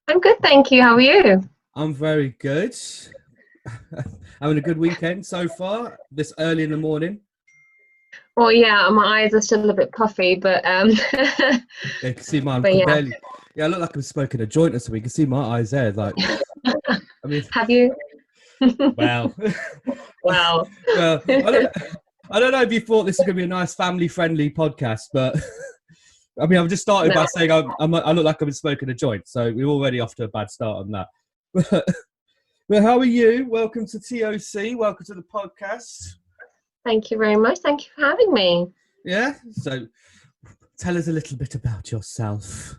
I'm good, thank you. How are you? I'm very good. Having a good weekend so far, this early in the morning. Well, yeah, my eyes are still a bit puffy, but Yeah, you can see mine but can yeah. barely. Yeah, I look like I'm smoking a joint or something. You can see my eyes there. Like, I mean, Have you? wow. Well, Well, I don't know if you thought this was going to be a nice family-friendly podcast, but I mean, I've just started no. by saying I look like I've been smoking a joint, so we're already off to a bad start on that. Well, how are you? Welcome to T.O.C. Welcome to the podcast. Thank you very much. Thank you for having me. Yeah. So, tell us a little bit about yourself.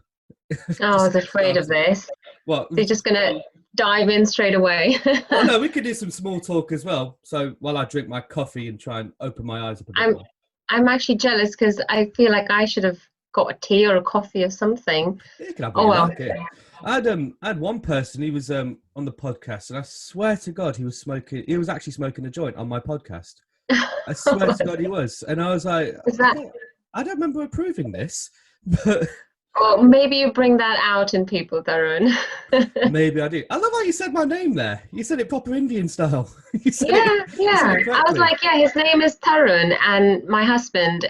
Oh, I was afraid of this. What? So you're just gonna dive in straight away. Oh no, we could do some small talk as well. So while I drink my coffee and try and open my eyes up a bit I'm more. I'm actually jealous because I feel like I should have got a tea or a coffee or something. You can have what Oh you well. like. Yeah. I had one person. He was on the podcast, and I swear to God, he was smoking. He was actually smoking a joint on my podcast. I swear to God, he was. And I was like, Is that? I don't remember approving this, but Well, maybe you bring that out in people, Tharun. maybe I do. I love how you said my name there. You said it proper Indian style. You said Yeah, it. You said yeah. it I was correctly. like, yeah, his name is Tharun, and my husband,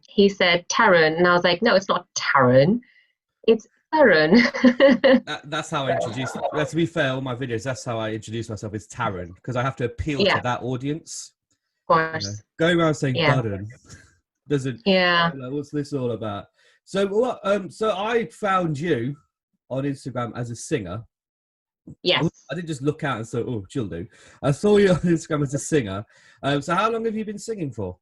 he said Tarun, and I was like, no, it's not Tarun, it's Tharun. That's how I introduce. To be fair, all my videos, that's how I introduce myself. Is Taryn, because I have to appeal Yeah, to of that audience. course. Going around saying Yeah, Darren doesn't. yeah, Like, what's this all about? So what? So I found you on Instagram as a singer. yes. I didn't just look out and say, "Oh, she'll do." I saw you on Instagram as a singer. So how long have you been singing for?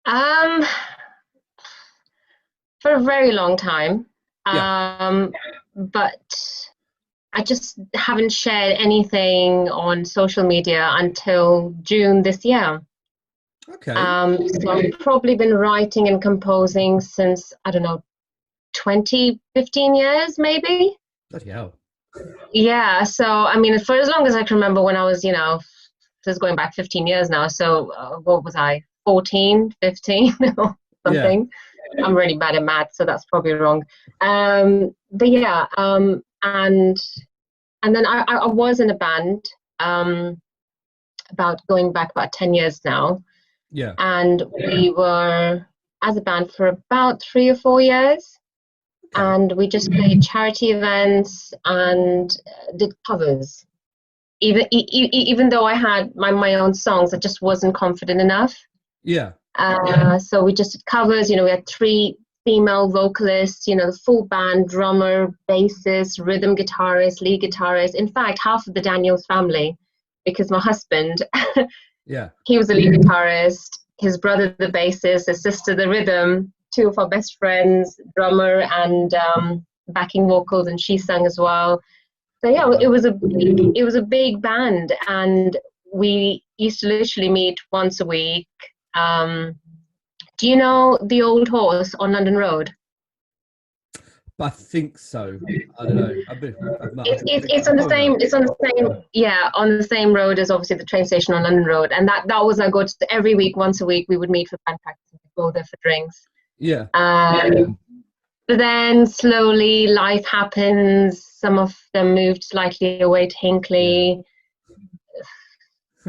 Um, for a very long time. Yeah. But I just haven't shared anything on social media until June this year. Okay. So I've probably been writing and composing since, I don't know, 20, 15 years maybe. Bloody hell. Yeah, so I mean, for as long as I can remember when I was, this is going back 15 years now. So what was I, 14, 15 or Yeah. something? I'm really bad at math, so that's probably wrong. But yeah, and then I was in a band about going back about 10 years now. Yeah. And we were as a band for about 3 or 4 years. Okay. And we just played charity events and did covers. Even though I had my own songs, I just wasn't confident enough. Yeah. So we just did covers. We had 3 female vocalists. The full band: drummer, bassist, rhythm guitarist, lead guitarist. In fact, half of the Daniels family, because my husband, Yeah. he was the lead guitarist. His brother, the bassist. His sister, the rhythm. 2 of our best friends, drummer and backing vocals, and she sang as well. So yeah, Wow. it was a big band, and we used to literally meet once a week. Do you know the Old Horse on London Road? I think so. I don't know. It's on the same. It's on the same. Yeah, on the same road as obviously the train station on London Road, and that was I go to every week. Once a week, we would meet for band practice and go there for drinks. Yeah. But then slowly life happens. Some of them moved slightly away to Hinckley.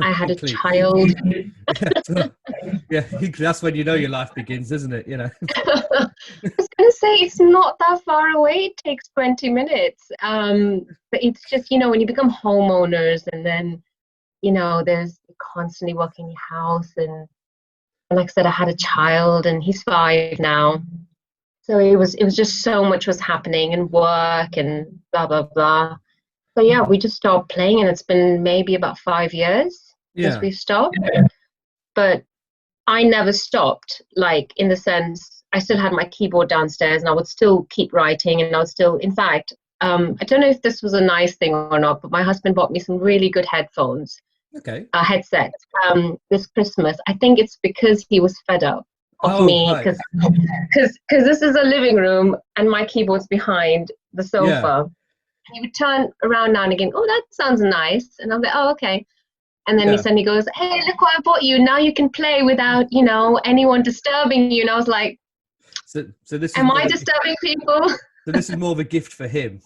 I had a child. Yeah, that's when you know your life begins, isn't it? I was going to say it's not that far away. It takes 20 minutes. But it's just, when you become homeowners and then, there's constantly working your house. And like I said, I had a child and he's 5 now. So it was just so much was happening and work and blah, blah, blah. So yeah, we just stopped playing, and it's been maybe about 5 years since we've stopped. But I never stopped, like in the sense I still had my keyboard downstairs and I would still keep writing, and I would still, in fact, I don't know if this was a nice thing or not, but my husband bought me some really good headphones, headsets, this Christmas. I think it's because he was fed up of me, because this is a living room and my keyboard's behind the sofa. Yeah. He would turn around now and again, oh, that sounds nice. And I'm like, oh, okay. And then he suddenly goes, hey, look what I bought you. Now you can play without, anyone disturbing you. And I was like, so this am I disturbing people? So this is more of a gift for him.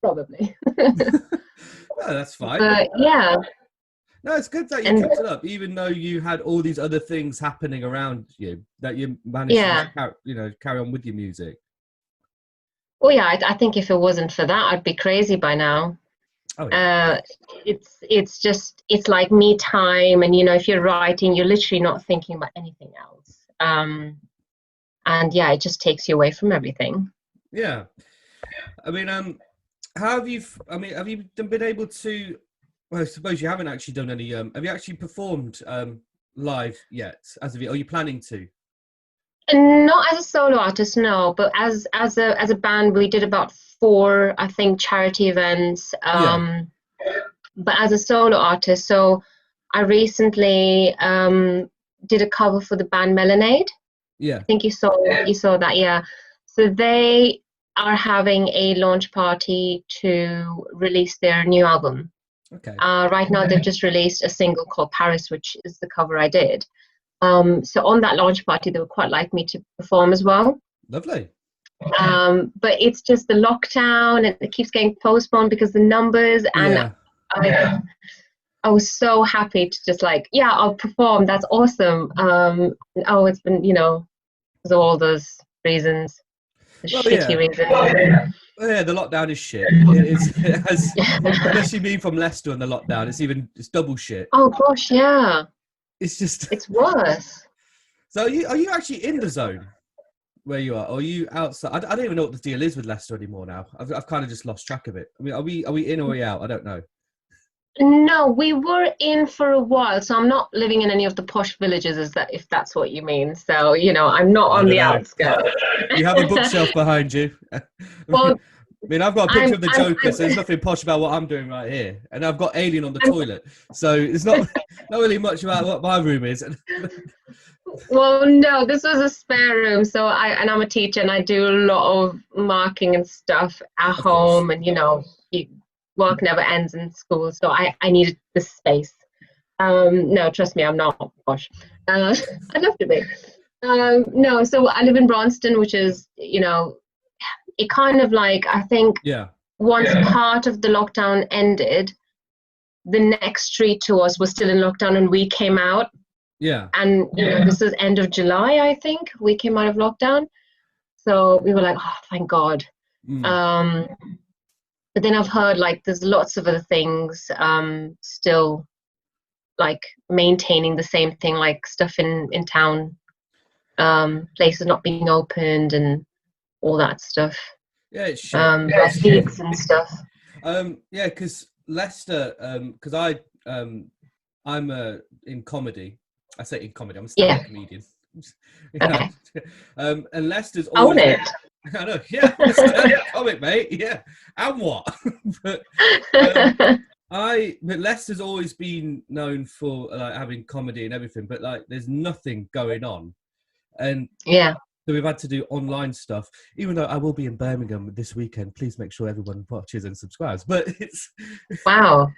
Probably. Oh, that's fine. But yeah. No, it's good that you kept it up, even though you had all these other things happening around you, that you managed to carry on with your music. Oh yeah, I think if it wasn't for that, I'd be crazy by now. Oh, yeah. It's like me time, and if you're writing, you're literally not thinking about anything else. And yeah, it just takes you away from everything. Yeah. I mean, have you been able to? Well, I suppose you haven't actually done any. Have you actually performed live yet? As of yet, are you planning to? Not as a solo artist, no, but as a band, we did about 4, I think, charity events. But as a solo artist, so I recently did a cover for the band Melanade. Yeah. I think you saw that, yeah. So they are having a launch party to release their new album. Okay. Right now, they've just released a single called Paris, which is the cover I did. So on that launch party, they would quite like me to perform as well. Lovely. But it's just the lockdown, and it keeps getting postponed because the numbers. And I was so happy to just I'll perform. That's awesome. It's been because of all those reasons, shitty reasons. Well, yeah, the lockdown is shit. It has, especially being from Leicester and the lockdown, it's double shit. Oh gosh, yeah. It's worse. So are you actually in the zone where you are? Or are you outside? I don't even know what the deal is with Leicester anymore now. I've kind of just lost track of it. I mean, are we in or are we out? I don't know. No, we were in for a while, so I'm not living in any of the posh villages, if that's what you mean. So, I'm not on the outskirts. You have a bookshelf behind you. Well, I mean, I've got a picture of the Joker, so there's nothing posh about what I'm doing right here. And I've got Alien on the toilet, so it's not really much about what my room is. Well, no, this was a spare room, so I'm a teacher, and I do a lot of marking and stuff at home, and work never ends in school, so I needed the space. No, trust me, I'm not posh. I'd love to be. No, so I live in Braunston, which is, it kind of I think once part of the lockdown ended, the next street to us was still in lockdown, and we came out. Yeah. And this is end of July, I think, we came out of lockdown. So we were like, oh, thank God. But then I've heard there's lots of other things still maintaining the same thing, stuff in town, places not being opened and all that stuff. Yeah, it's shit. Gigs and stuff. Yeah, because Leicester, because I'm in comedy. I say in comedy, I'm a stand-up comedian. Okay. And Leicester's always... Own it. I know, yeah, I'm a stand-up comic, mate, yeah. And what? but Leicester's always been known for having comedy and everything, but there's nothing going on. And so we've had to do online stuff, even though I will be in Birmingham this weekend. Please make sure everyone watches and subscribes. But it's... Wow,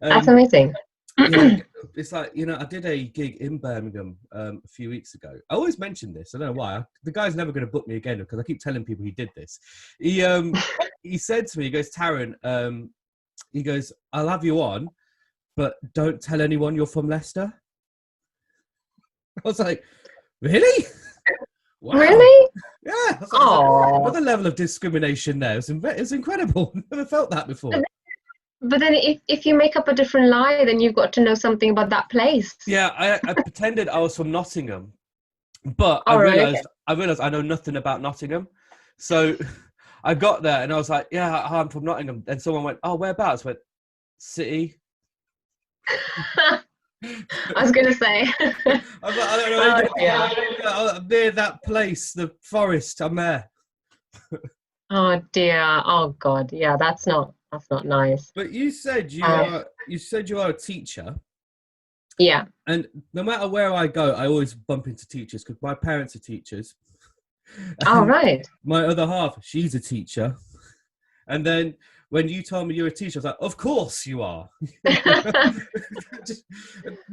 that's amazing. It's I did a gig in Birmingham a few weeks ago. I always mention this. I don't know why. The guy's never going to book me again because I keep telling people he did this. He said to me, he goes, Tharun, he goes, I'll have you on, but don't tell anyone you're from Leicester. I was like, really? Wow. Really? Yeah. What a level of discrimination there. It's incredible. Never felt that before. But then if you make up a different lie, then you've got to know something about that place. Yeah, I pretended I was from Nottingham, but I realised I know nothing about Nottingham. So I got there and I was like, yeah, I'm from Nottingham. And someone went, oh, whereabouts? I went, City. I was going to say. I was like, I don't know. I'm near that place, the forest. I'm there. Oh, dear. Oh, God. Yeah, that's not nice. But you said you are a teacher. Yeah. And no matter where I go, I always bump into teachers because my parents are teachers. Oh, right. My other half, she's a teacher. And then when you told me you're a teacher, I was like, of course you are.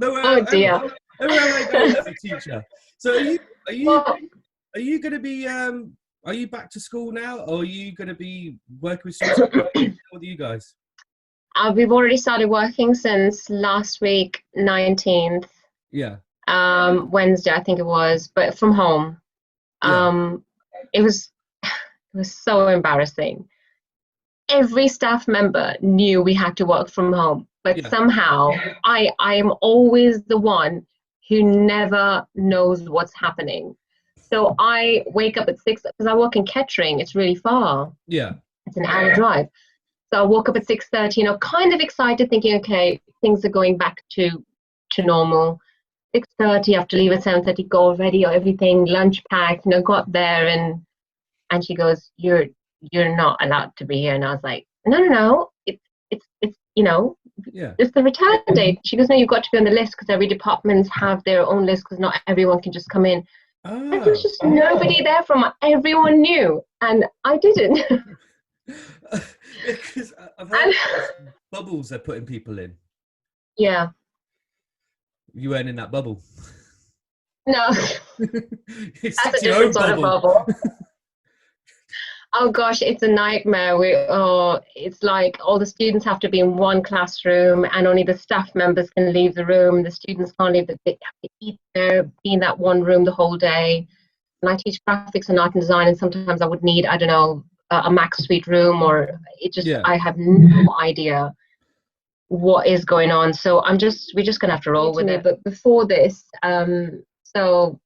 Oh, dear. Everywhere I go, there's a teacher. So are you going to be are you back to school now, or are you going to be working with students? What do you guys? We've already started working since last week, 19th, Yeah. Wednesday, I think it was, but from home. Yeah. It was so embarrassing. Every staff member knew we had to work from home, but Yeah. somehow I am always the one who never knows what's happening. So I wake up at 6 because I work in Kettering. It's really far. Yeah. It's an hour drive. So I woke up at 6:30, kind of excited, thinking, okay, things are going back to normal. 6:30, I have to leave at 7:30, go already, or everything, lunch packed, got there, and she goes, you're not allowed to be here. And I was like, no, it's Yeah. it's the return date. She goes, no, you've got to be on the list because every departments have their own list because not everyone can just come in. And there was just nobody there from everyone knew, and I didn't. Because I've heard bubbles they're putting people in. Yeah. You weren't in that bubble. No. That's a different sort of bubble. Oh gosh, it's a nightmare. It's like all the students have to be in one classroom, and only the staff members can leave the room. The students can't leave. They have to eat there, be in that one room the whole day. And I teach graphics and art and design, and sometimes I would need, I don't know, a max suite room, or I have no idea what is going on. So we're just gonna have to roll with it. But before this, so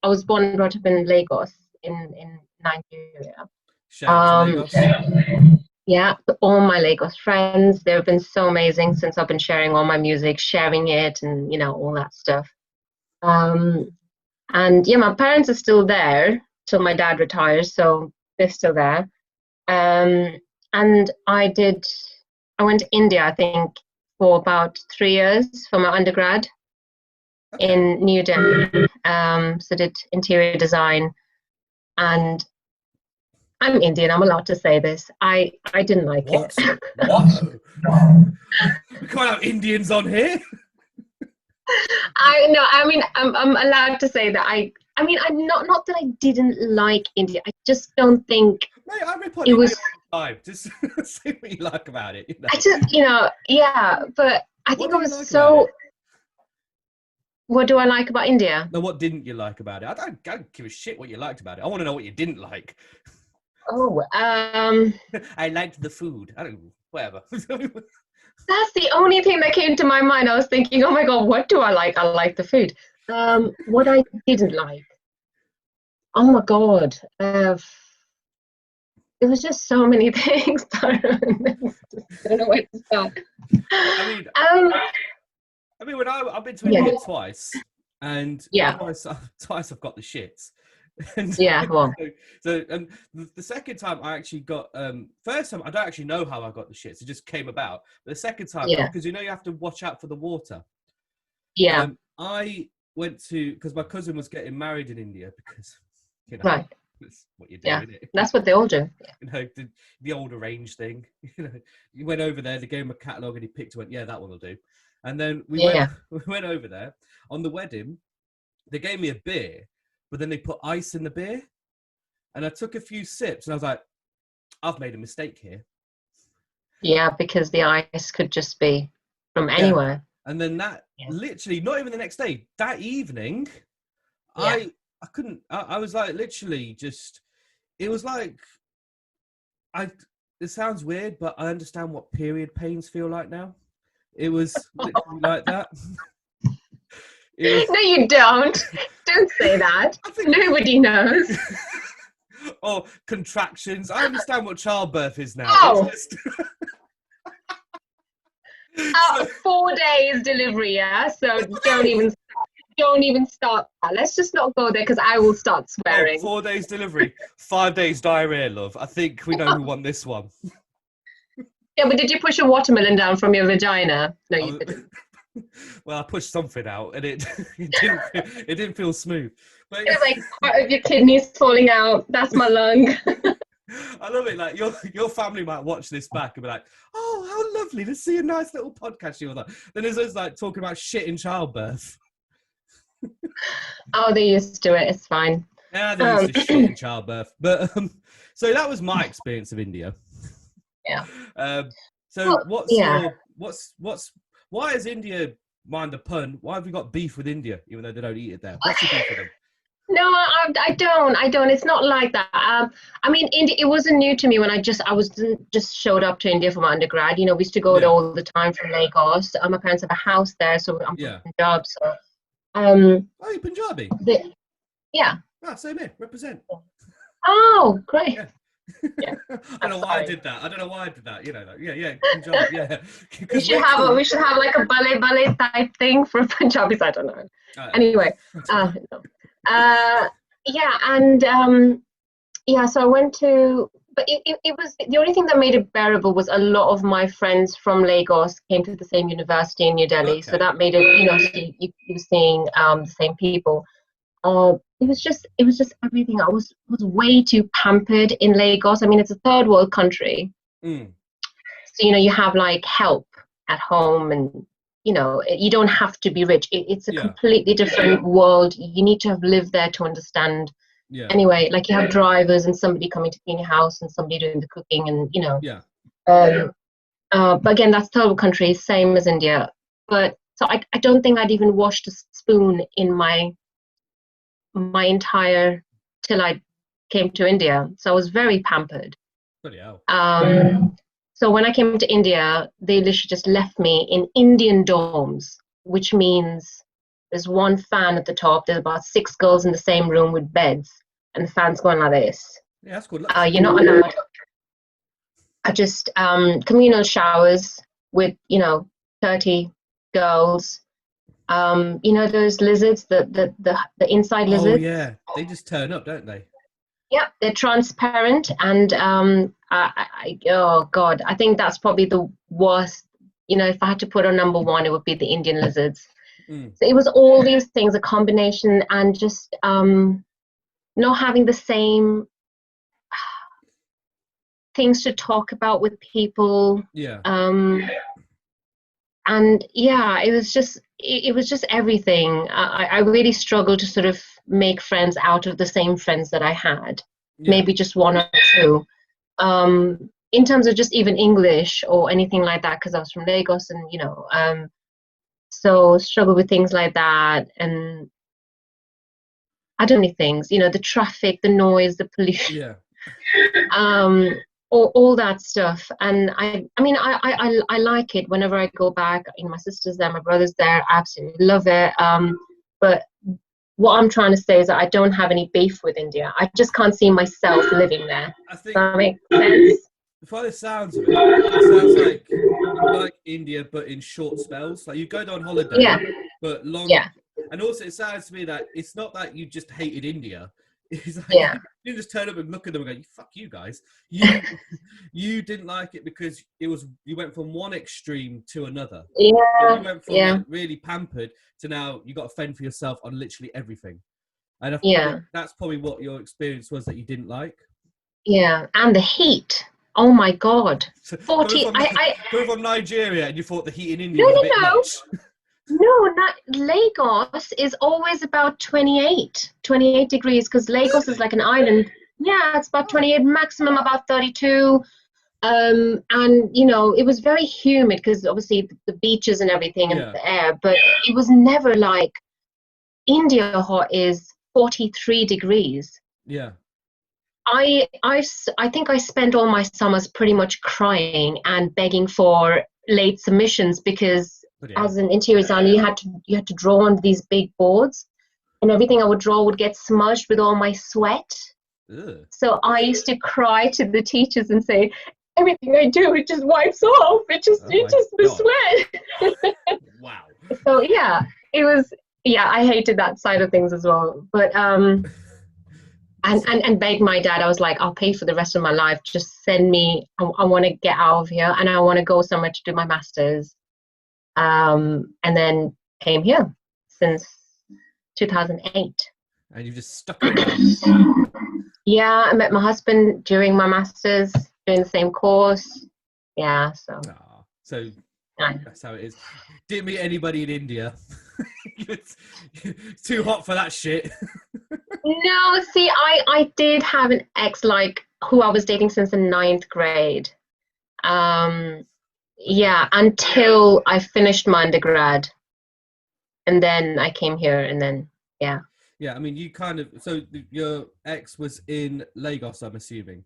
I was born and brought up in Lagos, in Nigeria. Shout out to Lagos. Yeah, all my Lagos friends, they've been so amazing since I've been sharing all my music, sharing it, and all that stuff. And yeah, my parents are still there till my dad retires, so they're still there. And I went to India, I think, for about 3 years for my undergrad in New Delhi. So did interior design, and I'm Indian. I'm allowed to say this. I didn't like it. What? We can't have Indians on here. I know. I mean, I'm allowed to say that I mean, I'm not that I didn't like India. I just don't think. Mate, I rip on it was time. Just say what you like about it. I just, yeah, but I think I was so. What do I like about India? No, what didn't you like about it? I don't give a shit what you liked about it. I want to know what you didn't like. Oh, I liked the food. I don't know, whatever. That's the only thing that came to my mind. I was thinking, oh my God, what do I like? I like the food. What I didn't like. Oh my God. It was just so many things. I don't know where to start. I mean, when I've been to India twice, and twice I've got the shits. And so and the second time I actually got first time I don't actually know how I got the shits. It just came about. But the second time, because you have to watch out for the water. Yeah. I went to because my cousin was getting married in India because right. That's what you do, isn't it? That's what they all do. The old arrange thing. You went over there, they gave him a catalogue and he picked one. Yeah, that one will do. And then we went over there on the wedding. They gave me a beer, but then they put ice in the beer. And I took a few sips and I was like, I've made a mistake here. Yeah, because the ice could just be from anywhere. And then that literally, not even the next day, that evening, I couldn't, I was like, literally just, it was like, it sounds weird, but I understand what period pains feel like now. It was literally like that. No, you don't. Don't say that. Nobody knows. Or contractions. I understand what childbirth is now. Oh. It's just... 4 days delivery, so don't even start that. Let's just not go there because I will start swearing. 4 days delivery, 5 days diarrhea, love. I think we know who won this one. Yeah, but did you push a watermelon down from your vagina? No, you didn't. Well, I pushed something out, and it didn't feel smooth. But it was like part of your kidneys falling out. That's my lung. I love it. Like your family might watch this back and be like, "Oh, how lovely to see a nice little podcast." You were like, then there's us like talking about shit in childbirth. Oh, they're used to it. It's fine. Yeah, they're used to shit in childbirth. But so that was my experience of India. Yeah. So Well, what's yeah. your why is India, mind the pun, why have you got beef with India even though they don't eat it there? What's your beef with them? No, I don't. It's not like that. I mean, India. It wasn't new to me when just showed up to India for my undergrad. You know, we used to go there Yeah, all the time from Lagos. My parents have a house there, so I'm from yeah. Punjab. So, um, Oh, you're Punjabi. yeah. Ah, same here. Represent. Oh, great. Yeah. Yeah. I don't I'm know why I sorry. did that. I don't know why I did that. You know, like, yeah, Punjabi, yeah. We Because should we're have cool. we should have like a ballet type thing for Punjabis. I don't know. Anyway, no. uh, yeah, and yeah. So I went to, but it was the only thing that made it bearable was a lot of my friends from Lagos came to the same university in New Delhi, so Okay. that made it, so you were seeing the same people. It was just everything. I was way too pampered in Lagos. I mean, it's a third world country, Mm, so you have like help at home, and you don't have to be rich. It's a yeah, completely different world. You need to have lived there to understand. yeah, Anyway, like you have drivers and somebody coming to clean your house and somebody doing the cooking, and yeah, um, but again, that's third world country, same as India. But so I don't think I'd even washed a spoon in my entire till I came to India. So I was very pampered. bloody hell. So when I came to India, they literally just left me in Indian dorms, which means there's one fan at the top. There's about 6 girls in the same room with beds, and the fan's going like this. Yeah, that's called luxury. You're not allowed. I just communal showers with 30 girls. Those lizards, the inside Oh lizards. yeah, they just turn up, don't they? Yeah, they're transparent, and oh God, I think that's probably the worst. If I had to put a number one, it would be the Indian lizards. Mm, So it was all these things, a combination, and just not having the same things to talk about with people. yeah, And yeah, it was just everything. I really struggled to sort of make friends out of the same friends that I had, yeah, maybe just one or two. In terms of just even English or anything like that, because I was from Lagos, and so struggle with things like that, and I don't know, things, the traffic, the noise, the pollution, yeah, um, all that stuff. And I mean, I like it whenever I go back. My sister's there, my brother's there. I absolutely love it. But what I'm trying to say is that I don't have any beef with India. I just can't see myself living there. I Does think that make sense? by the sounds of it, it sounds like you like India, but in short spells. Like you go there on Yeah, holiday, but long. yeah, And also, it sounds to me that it's not that you just hated India. It's like yeah, you didn't just turn up and look at them and go, "Fuck you guys." You you didn't like it because you went from one extreme to another. So yeah, you went from yeah, like really pampered to now you got to fend for yourself on literally everything. And I think yeah, that's probably what your experience was that you didn't like. yeah. And the heat. Oh my God. So 40. coming from Nigeria, and you thought the heat in India No, was a no, bit no. much. No, not Lagos is always about 28 degrees, because Lagos is Really? like an island. Yeah, it's about Oh, 28, maximum about 32. And it was very humid because obviously the beaches and everything and yeah, the air, but it was never like India hot is 43 degrees. yeah. I think I spent all my summers pretty much crying and begging for late submissions, because But yeah. as an interior designer you had to draw on these big boards, and everything I would draw would get smudged with all my sweat. Ugh. So I used to cry to the teachers and say, everything I do, it just wipes off. It just Oh it my just god. the sweat. Wow. So yeah, it was, yeah, I hated that side of things as well. But and begged my dad. I was like, I'll pay for the rest of my life. Just send me. I want to get out of here, and I want to go somewhere to do my masters. And then came here since 2008. And you've just stuck around. Yeah, I met my husband during my masters, doing the same course. Yeah, so Ah, so yeah. that's how it is. Didn't meet anybody in India. it's too hot for that shit. No, see, I did have an ex like who I was dating since the ninth grade. Um, Okay. yeah, until I finished my undergrad, and then I came here, and then yeah, Yeah, I mean, you kind of, so your ex was in Lagos, I'm assuming.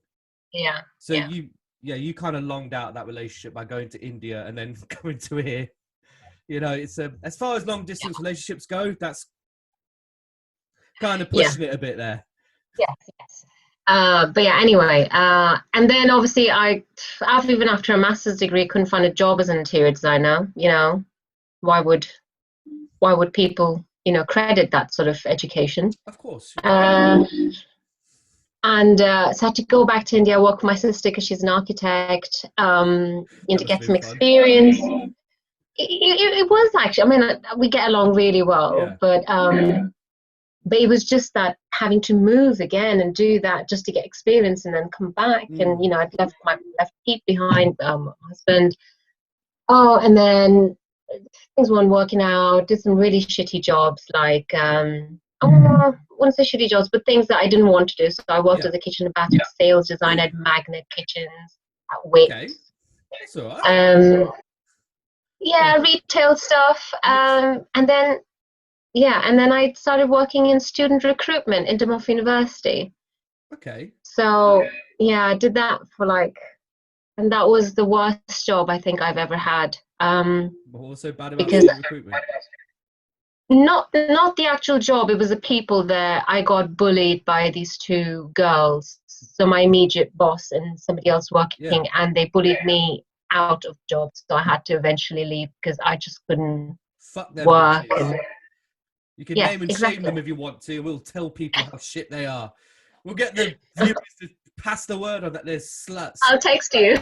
yeah, So yeah, you kind of longed out that relationship by going to India and then coming to here. You know, it's as far as long distance relationships go, that's kind of yeah, pushing it a bit there. yes, yes. But yeah, anyway, and then obviously even after a master's degree, couldn't find a job as an interior designer. You know, why would people, credit that sort of education? Of course. Uh, and so I had to go back to India, work with my sister because she's an architect, That to must have get been some fun. experience. It was actually, I mean, we get along really well, Yeah. but it was just that having to move again and do that just to get experience and then come back. And, Mm. I'd left Pete behind, my husband. Oh, and then things weren't working out, did some really shitty jobs, like, I wouldn't say shitty jobs, but things that I didn't want to do. So I worked Yeah. as a kitchen and bathroom sales designer at Magnet Kitchens, at Okay. Wix. That's all right. Um, Yeah. yeah, retail stuff. Mixed. And then I started working in student recruitment in Demorf University. Okay. So yeah, I did that for and that was the worst job I think I've ever had. But what's so bad about Because student recruitment? not the actual job, it was the people there. I got bullied by these two girls, so my immediate boss and somebody else Yeah. working, and they bullied me out of jobs. So I had to eventually leave because I just couldn't Fuck them work. bitches. And You can yes, name and shame exactly. them if you want to. We'll tell people how shit they are. We'll get the viewers to pass the word on that they're sluts. I'll text you.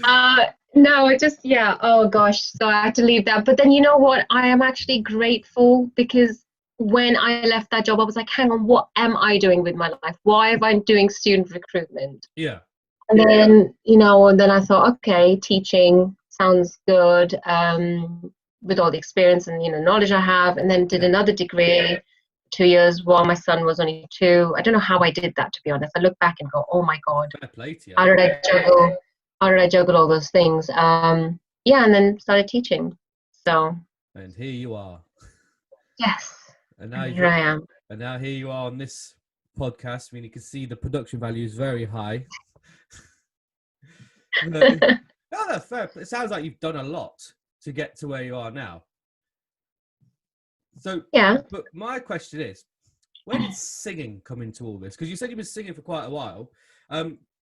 uh, no, it just, yeah. Oh gosh. So I had to leave that. But then you know what? I am actually grateful because when I left that job, I was like, hang on, what am I doing with my life? Why am I doing student recruitment? Yeah. And then, and then I thought, okay, teaching sounds good, with all the experience and, knowledge I have. And then did Yeah. another degree, 2 years while my son was only 2. I don't know how I did that, to be honest. I look back and go, oh my God, Fair play to you. how did I juggle? How did I juggle all those things? Yeah, and then started teaching. So And here you are. yes, And now and here I am. and now here you are on this podcast. I mean, you can see the production value is very high. No, that's fair. It sounds like you've done a lot to get to where you are now. So, Yeah, but my question is, where did singing come into all this? Because you said you've been singing for quite a while.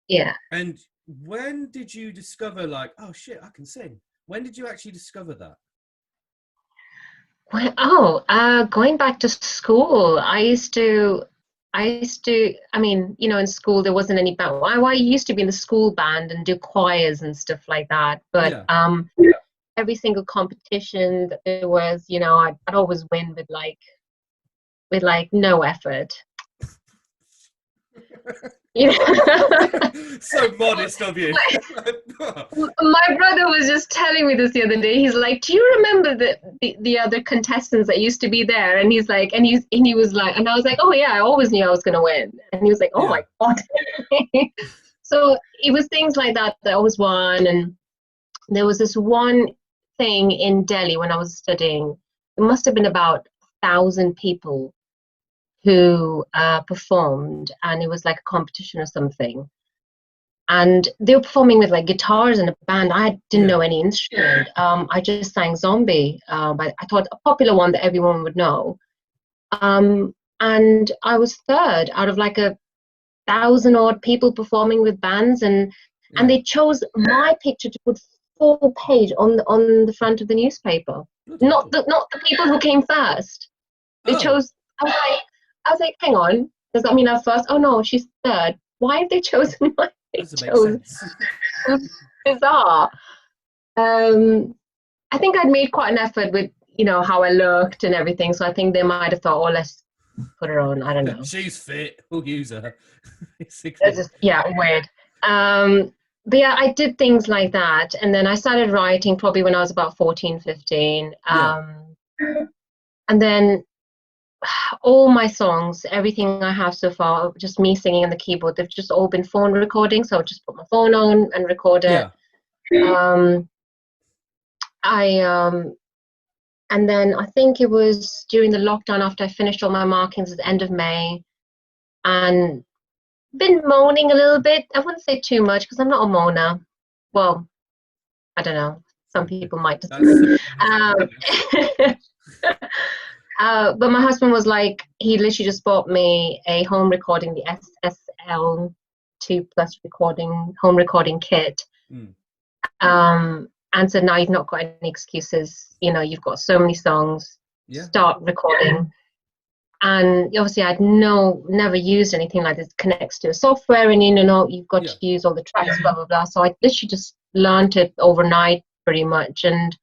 yeah. And when did you discover, like, oh shit, I can sing? When did you actually discover that? Going back to school, I mean, in school there wasn't any band. I used to be in the school band and do choirs and stuff like that. But Yeah. every single competition that there was, I'd always win with no effort. You know? So modest of you. My brother was just telling me this the other day. He's like, "Do you remember the other contestants that used to be there?" And he's like, and he was like, and I was like, "Oh yeah, I always knew I was gonna win." And he was like, "Oh Yeah. my God." So it was things like that I always won. And there was this one thing in Delhi when I was studying. It must have been about 1,000 people who performed, and it was like a competition or something, and they were performing with like guitars and a band. I didn't Yeah. know any instrument. I just sang Zombie, but I thought a popular one that everyone would know. And I was third out of like 1,000 odd people performing with bands, and Yeah. they chose my picture to put full page on the front of the newspaper. Bloody Not hell. the people who came first. They Oh, chose. I was like, hang on. Does that mean I'm first? Oh no, she's third. Why have they chosen my doesn't make picture? sense. Bizarre. I think I'd made quite an effort with, how I looked and everything. So I think they might have thought, oh, let's put her on. I don't know. She's fit. We'll use her. It's Basically. just, yeah, weird. But yeah, I did things like that. And then I started writing probably when I was about 14, 15. Yeah. And then all my songs, everything I have so far, just me singing on the keyboard, they've just all been phone recordings. So I'll just put my phone on and record it. Yeah. Um, I and then I think it was during the lockdown after I finished all my markings at the end of May, and been moaning a little bit. I wouldn't say too much because I'm not a moaner. Well, I don't know. Some people might disagree. But my husband was like, he literally just bought me a home recording, the SSL 2+ recording home recording kit. Mm. And said, now you've not got any excuses. You know, you've got so many songs. Yeah. Start recording. And obviously, I'd never used anything like this. Connects to a software, and you've got to use all the tracks, blah blah blah. So I literally just learned it overnight, pretty much, and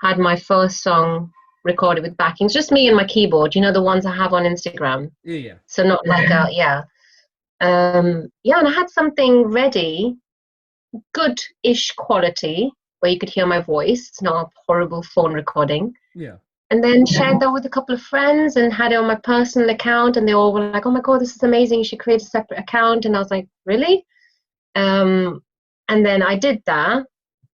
had my first song recorded with backings, just me and my keyboard. You know, the ones I have on Instagram. Yeah. So not like and I had something ready, good-ish quality, where you could hear my voice. It's not a horrible phone recording. Yeah. And then shared that with a couple of friends and had it on my personal account, and they all were like, oh my God, this is amazing, you should create a separate account. And I was like, really? And then I did that,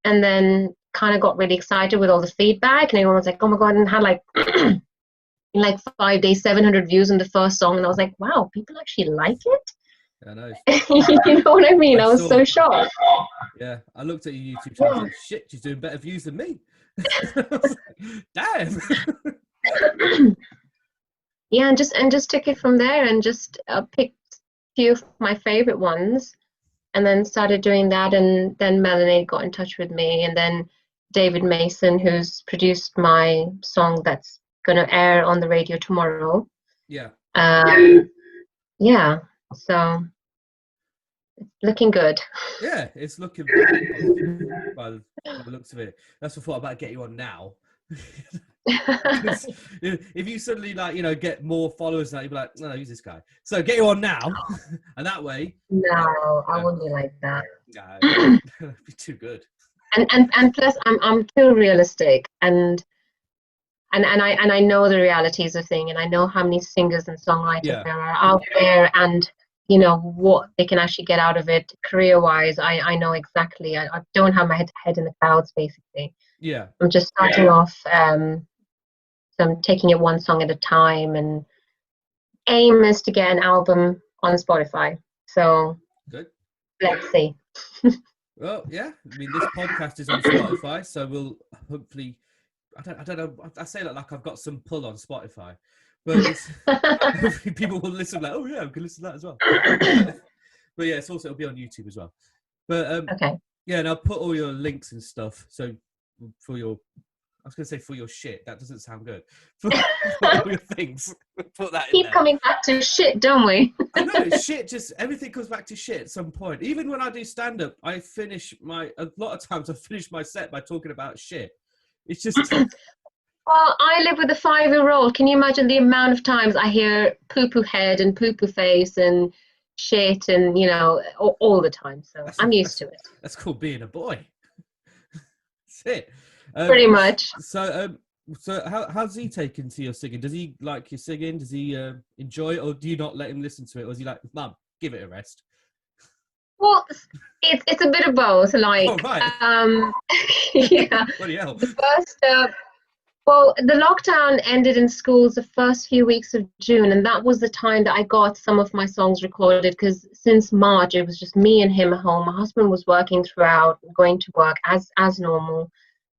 and then kind of got really excited with all the feedback, and everyone was like, oh my God, and had like in like 5 days 700 views on the first song, and I was like, wow, people actually like it. I know. You know what I mean? I was so shocked. Yeah, I looked at your YouTube channel and was like, shit, she's doing better views than me. Damn. Yeah, and just took it from there, and just picked a few of my favorite ones, and then started doing that. And then Melanie got in touch with me, and then David Mason, who's produced my song that's going to air on the radio tomorrow. Yeah. Yeah, so it's looking good. Yeah, it's looking good by the looks of it. That's what I thought about getting you on now. If you suddenly get more followers now, you'd be like, no, who's this guy? So get you on now, and that way. No, I wouldn't be like that. No, that'd be too good. And plus, I'm too realistic, and I know the realities of things, and I know how many singers and songwriters there are out there, and what they can actually get out of it career-wise. I know exactly. I don't have my head in the clouds, basically. Yeah. I'm just starting off. So I'm taking it one song at a time, and aim is to get an album on Spotify. So good. Let's see. Well, yeah. I mean, this podcast is on Spotify, so we'll hopefully. I don't know. I say that like I've got some pull on Spotify, but hopefully people will listen. Like, oh yeah, I can listen to that as well. But yeah, it'll be on YouTube as well. But okay. Yeah, and I'll put all your links and stuff. So for your, I was going to say for your shit. That doesn't sound good. For all your things, put that in there. Keep coming back to shit, don't we? I know, shit. Just everything comes back to shit at some point. Even when I do stand up, a lot of times I finish my set by talking about shit. It's just. Well, I live with a 5-year-old. Can you imagine the amount of times I hear poo-poo head and poo-poo face and shit, and all the time. So I'm used to it. That's called being a boy. That's it. Pretty much. So how's he taken to your singing? Does he like your singing? Does he enjoy it, or do you not let him listen to it? Or is he like, Mum, give it a rest? Well, it's a bit of both. Like, oh, right. Yeah. Bloody hell. The first. Well, the lockdown ended in schools the first few weeks of June, and that was the time that I got some of my songs recorded, because since March it was just me and him at home. My husband was working throughout, going to work as normal.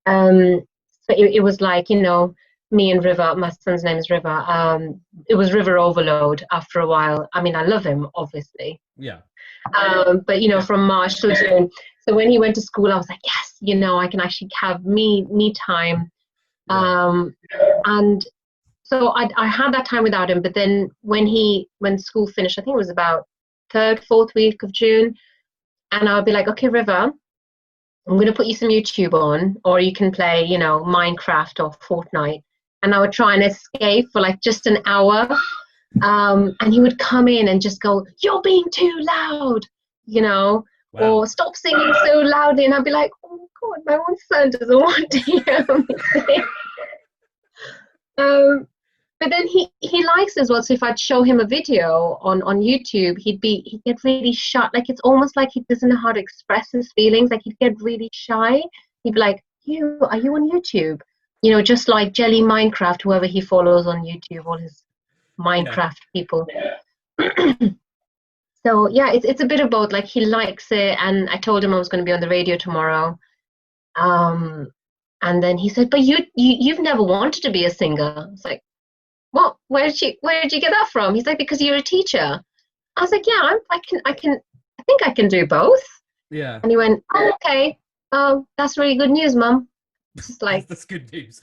So it was like, me and River, my son's name is River. It was River overload after a while. I mean, I love him, obviously. Yeah. But from March to June. So when he went to school, I was like, yes, I can actually have me time. Yeah. And so I had that time without him, but then when school finished, I think it was about 3rd, 4th week of June, and I'll be like, okay, River, I'm going to put you some YouTube on, or you can play, Minecraft or Fortnite. And I would try and escape for like just an hour. And he would come in and just go, you're being too loud, Wow. or stop singing so loudly. And I'd be like, oh God, my own son doesn't want to hear me sing. But then he likes as well. So if I'd show him a video on YouTube, he'd get really shy. Like it's almost like he doesn't know how to express his feelings. Like he'd get really shy. He'd be like, are you on YouTube? You know, just like Jelly Minecraft, whoever he follows on YouTube, all his Yeah. Minecraft people. So yeah, it's a bit of both. Like he likes it, and I told him I was going to be on the radio tomorrow. And then he said, "But you've never wanted to be a singer." It's like, "What? Where did you get that from?" He's like, "Because you're a teacher." I was like, "Yeah, I think I can do both." Yeah. And he went, "Oh, okay. Oh, that's really good news, Mum." It's like That's good news.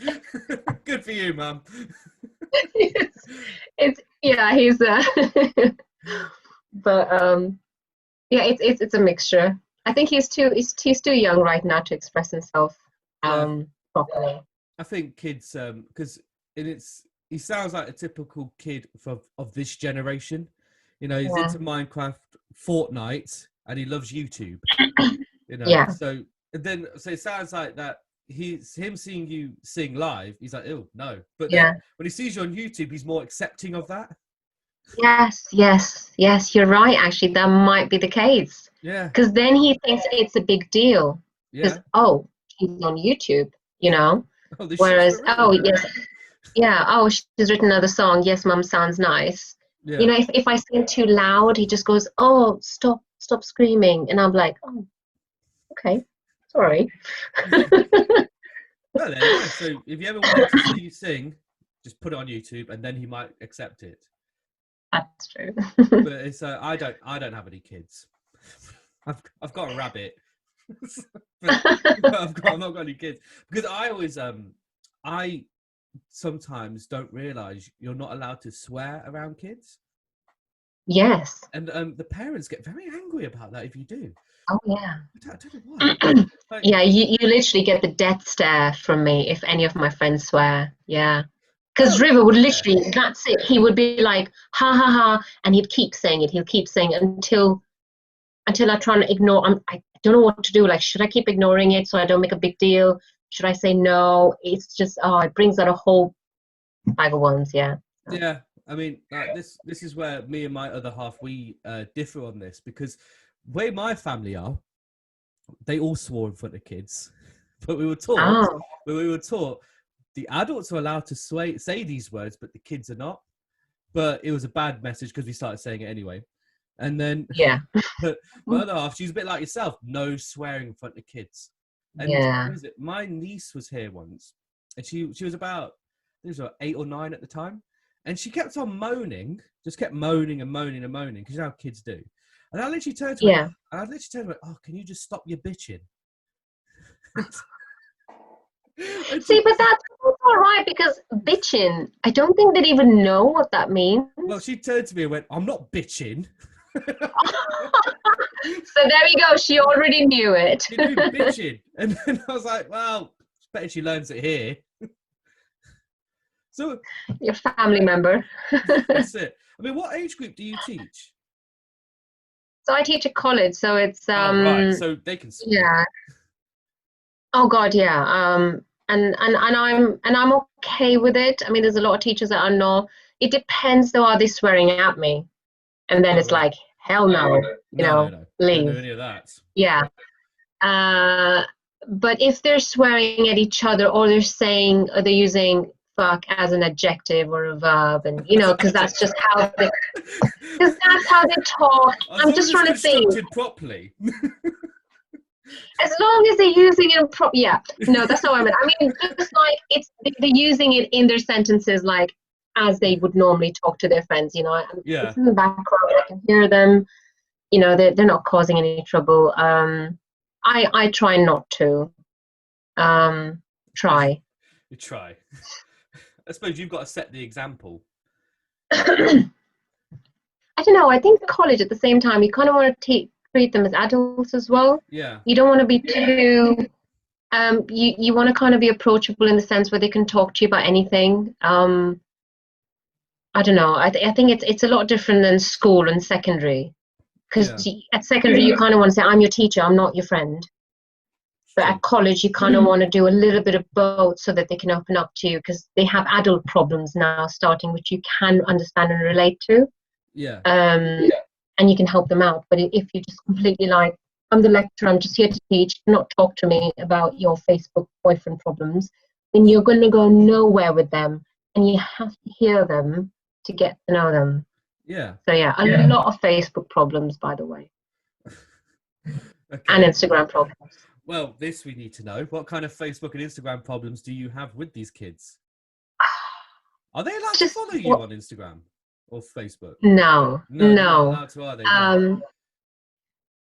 Good for you, Mum. it's yeah, he's but yeah, it's a mixture. I think he's too young right now to express himself Yeah. properly. I think kids, because he sounds like a typical kid of this generation. You know, he's Yeah. into Minecraft, Fortnite, and he loves YouTube. You know, Yeah. so it sounds like that him seeing you sing live. He's like, oh no, but then Yeah. when he sees you on YouTube, he's more accepting of that. Yes, you're right, actually. That might be the case. Yeah, Because then he thinks it's a big deal. Because, yeah. oh, she's on YouTube, you know? Oh, this shit's Whereas, for oh, real. yes, yeah, oh, she's written another song. Yes, Mum, sounds nice. You Yeah. know, if I sing too loud, he just goes, oh, stop screaming. And I'm like, oh, okay, sorry. Well, there you go. So if you ever want him to see you sing, just put it on YouTube, and then he might accept it. That's true. But it's I don't have any kids. I've got a rabbit, but I've not got any kids because I always I sometimes don't realize you're not allowed to swear around kids, Yes. and the parents get very angry about that if you do. Oh, yeah. I don't know why. Like, Yeah, you literally get the death stare from me if any of my friends swear. Yeah. Because oh River would yeah, literally, that's it. He would be like, ha ha ha, and he'd keep saying it. He'll keep saying it until I try to ignore. I don't know what to do. Like, should I keep ignoring it so I don't make a big deal? Should I say no? It's just, it brings out a whole bag of ones. Yeah. yeah. I mean, this is where me and my other half we differ on this because way my family are, they all swore in front of kids, but we were taught Oh, the adults are allowed to say these words, but the kids are not. But it was a bad message because we started saying it anyway. And then yeah. but my other half, she's a bit like yourself, no swearing in front of kids. And Yeah. what is it? My niece was here once, and she was about, I think it was 8 or 9 at the time, and she kept on moaning, just kept moaning and moaning and moaning because you know how kids do. And I literally turned to her, Yeah. oh, can you just stop your bitching? See, but that's all right because bitching, I don't think they'd even know what that means. Well, she turned to me and went, I'm not bitching. So there you go. She already knew it. You do bitching. And then I was like, well, it's better she learns it here. So Your family member. that's it. I mean, what age group do you teach? So I teach at college, so it's Oh, right. So they can swear. yeah. Oh God, yeah. And I'm okay with it. I mean, there's a lot of teachers that are not. It depends though, are they swearing at me? And then Oh, it's right. like, hell no, No. Don't do leave. any of that. Yeah. But if they're swearing at each other or they're using fuck as an adjective or a verb, and because that's just how they talk. As I'm long as just it's trying to think. constructed properly. As long as they're using it, yeah. No, that's not what I meant. I mean, just like they're using it in their sentences, like as they would normally talk to their friends. Yeah. It's in the background. I can hear them. They're not causing any trouble. I try not to. Try. You try. I suppose you've got to set the example. I don't know. I think college at the same time, you kind of want to treat them as adults as well. Yeah. You don't want to be too. You want to kind of be approachable in the sense where they can talk to you about anything. I don't know. I think it's a lot different than school and secondary. Because at secondary, you kind of want to say, I'm your teacher, I'm not your friend. But at college, you kind of want to do a little bit of both so that they can open up to you, because they have adult problems now starting, which you can understand and relate to. Yeah. And you can help them out. But if you just completely like, I'm the lecturer, I'm just here to teach, not talk to me about your Facebook boyfriend problems, then you're going to go nowhere with them. And you have to hear them to get to know them. Yeah. So yeah, a lot of Facebook problems, by the way. Okay. And Instagram problems. Well, this we need to know. What kind of Facebook and Instagram problems do you have with these kids? Are they allowed to follow you on Instagram or Facebook? No. No, they're not allowed to, are they?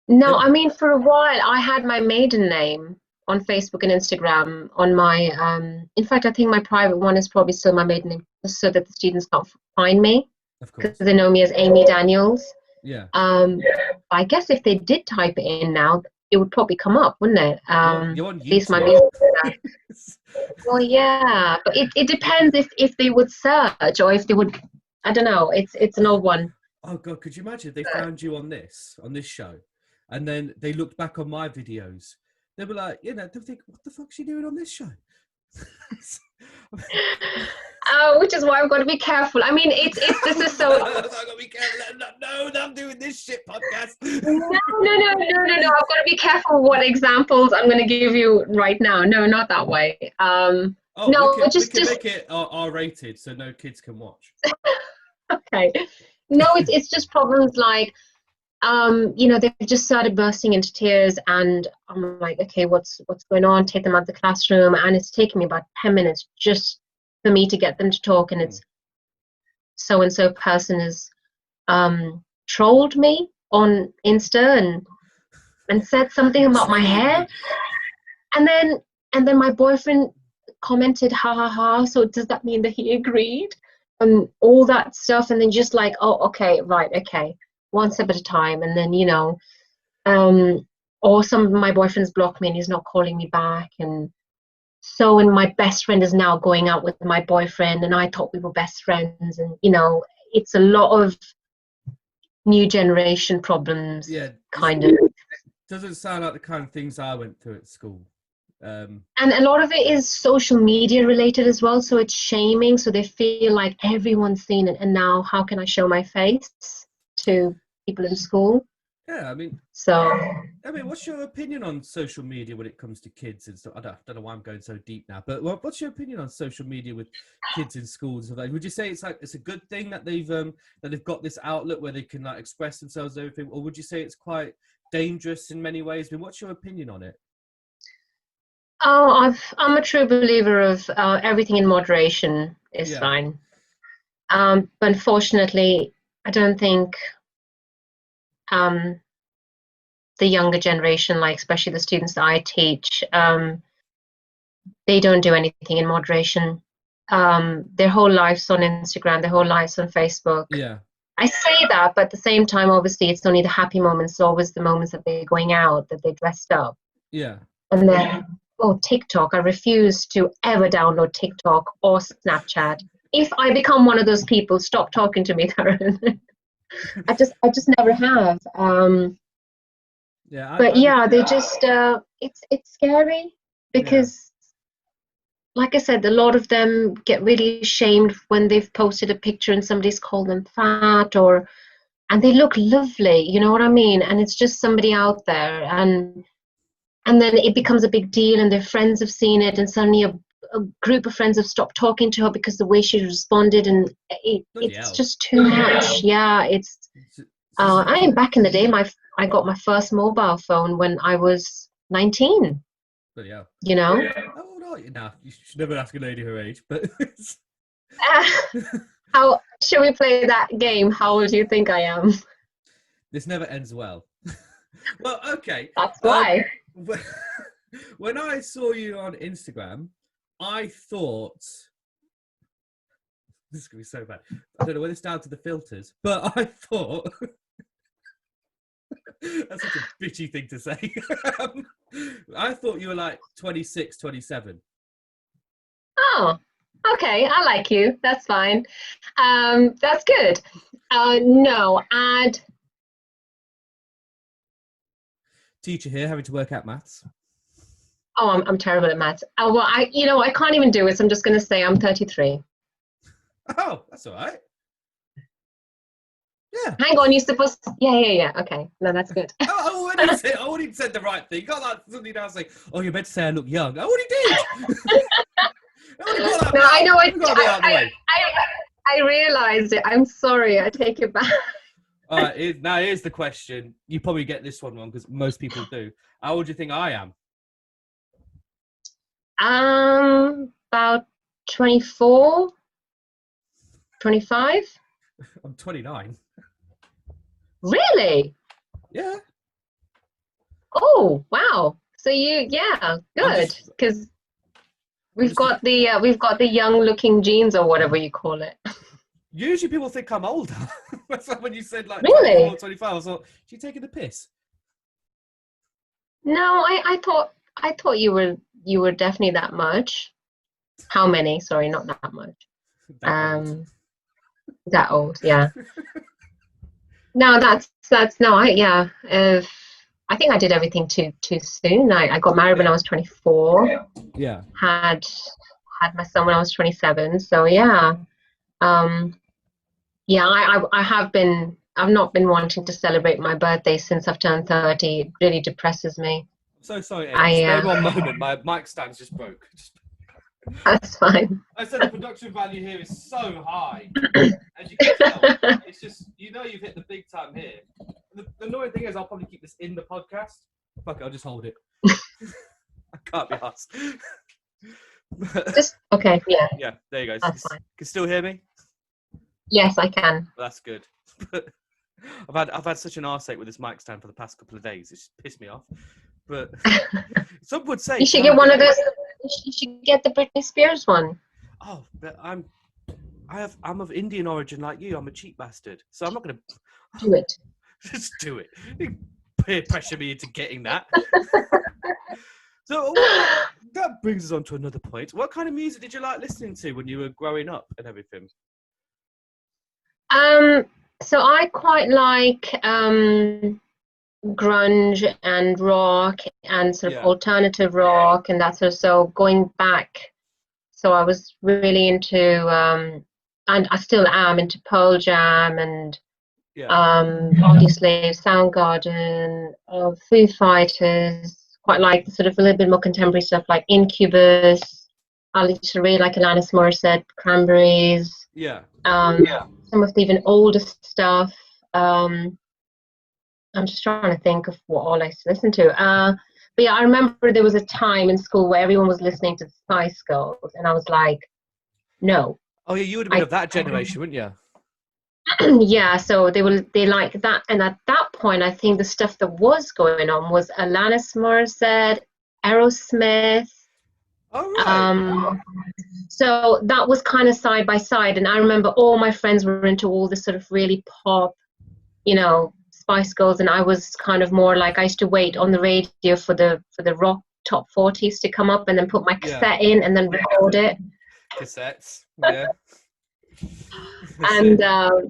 No, I mean, for a while, I had my maiden name on Facebook and Instagram on my, in fact, I think my private one is probably still my maiden name, just so that the students can't find me. Of course. Because they know me as Amy Daniels. Yeah. I guess if they did type it in now, it would probably come up, wouldn't it? You're on at least my YouTube. Well, yeah, but it depends if they would search or if they would, I don't know, it's an old one. Oh God, could you imagine if they found you on this show, and then they looked back on my videos? They were like, you know, they think, what the fuck's she doing on this show? Which is why I've got to be careful. I mean, this is so. I've got to be careful. No, I'm doing this shit podcast. No. I've got to be careful what examples I'm going to give you right now. No, not that way. No, we can make it R-rated so no kids can watch. Okay. No, it's just problems like, you know, they've just started bursting into tears, and I'm like, okay, what's going on? Take them out of the classroom, and it's taken me about 10 minutes just for me to get them to talk, and it's so and so person has trolled me on Insta and said something about my hair, and then my boyfriend commented, ha ha ha, so does that mean that he agreed? And all that stuff, and then just like, oh, okay, right, okay, one step at a time. And then, you know, or some of my boyfriends block me and he's not calling me back, and my best friend is now going out with my boyfriend, and I thought we were best friends, and you know, it's a lot of new generation problems. Yeah, kind of. Doesn't sound like the kind of things I went through at school. And a lot of it is social media related as well, so it's shaming, so they feel like everyone's seen it, and now how can I show my face to people in school? Yeah, I mean, what's your opinion on social media when it comes to kids and stuff? I don't know why I'm going so deep now, but what's your opinion on social media with kids in schools? Would you say it's a good thing that they've got this outlet where they can like express themselves and everything, or would you say it's quite dangerous in many ways? I mean, what's your opinion on it? Oh, I'm a true believer of everything in moderation is fine. But unfortunately, I don't think the younger generation, like especially the students that I teach, they don't do anything in moderation. Their whole life's on Instagram, their whole life's on Facebook. Yeah. I say that, but at the same time, obviously, it's only the happy moments, always the moments that they're going out, that they're dressed up. Yeah. And then, TikTok. I refuse to ever download TikTok or Snapchat. If I become one of those people, stop talking to me, Tharun. I just never have. They just it's scary because, like I said, a lot of them get really shamed when they've posted a picture and somebody's called them fat, and they look lovely, you know what I mean? And it's just somebody out there, and then it becomes a big deal, and their friends have seen it, and suddenly a group of friends have stopped talking to her because the way she responded, and it's just too much. Yeah, I am back in the day. I got my first mobile phone when I was 19. Yeah. You know. How old are you now? You should never ask a lady her age, but. How should we play that game? How old do you think I am? This never ends well. Well, okay. That's why. When I saw you on Instagram, I thought this is gonna be so bad. I don't know whether it's down to the filters, but I thought that's such a bitchy thing to say. I thought you were like 26, 27. Oh, okay. I like you. That's fine. That's good. No, Teacher here having to work out maths. Oh, I'm terrible at maths. Oh, well, I can't even do it. So I'm just going to say I'm 33. Oh, that's all right. Yeah. Hang on, you're supposed to, yeah. Okay. No, that's good. I already said the right thing. You got that somebody now saying, "Oh, you're meant to say I look young." I already did. I already got that. No, I know. Out of the way. I realized it. I'm sorry. I take it back. All right. Now here's the question. You probably get this one wrong because most people do. How old do you think I am? About 24, 25. I'm 29. Really? Yeah. Oh, wow. So good. Because we've got the young looking genes or whatever you call it. Usually people think I'm older. That's like when you said like Really? 24, 25. I was like, you taking the piss? No, I thought you were definitely that much. How many? Sorry, not that much. That old, yeah. No, that's no, I think I did everything too soon. I got married when I was 24. Yeah. Had my son when I was 27. So yeah. I've not been wanting to celebrate my birthday since I've turned 30. It really depresses me. I'm so sorry, Amy. Stay one moment. My mic stand's just broke. That's fine. I said the production value here is so high. As you can tell, it's just, you've hit the big time here. The annoying thing is I'll probably keep this in the podcast. Fuck it, I'll just hold it. I can't be asked. Just, okay, yeah. Yeah, there you go. That's fine. Can you still hear me? Yes, I can. Well, that's good. I've had such an arse ache with this mic stand for the past couple of days. It's just pissed me off. But some would say you should get one of those. You should get the Britney Spears one. Oh, but I'm of Indian origin like you. I'm a cheap bastard, so I'm not going to do it. Just do it. You peer pressure me into getting that. So that brings us on to another point. What kind of music did you like listening to when you were growing up and everything? So I quite like grunge and rock and sort of alternative rock and that sort of, so going back, so I was really into and I still am into Pearl Jam and obviously Soundgarden, Foo Fighters, quite like sort of a little bit more contemporary stuff like Incubus. I really like Alanis Morissette, Cranberries. Some of the even older stuff. I'm just trying to think of what all I used to listen to. But yeah, I remember there was a time in school where everyone was listening to the Spice Girls, and I was like, no. Oh yeah, you would have been of that generation, wouldn't you? Yeah, so they like that, and at that point, I think the stuff that was going on was Alanis Morissette, Aerosmith. Oh, right. So that was kind of side by side, and I remember all my friends were into all this sort of really pop, Spice Girls, and I was kind of more like I used to wait on the radio for the rock top 40s to come up, and then put my cassette in and then record it. Cassettes, yeah. And I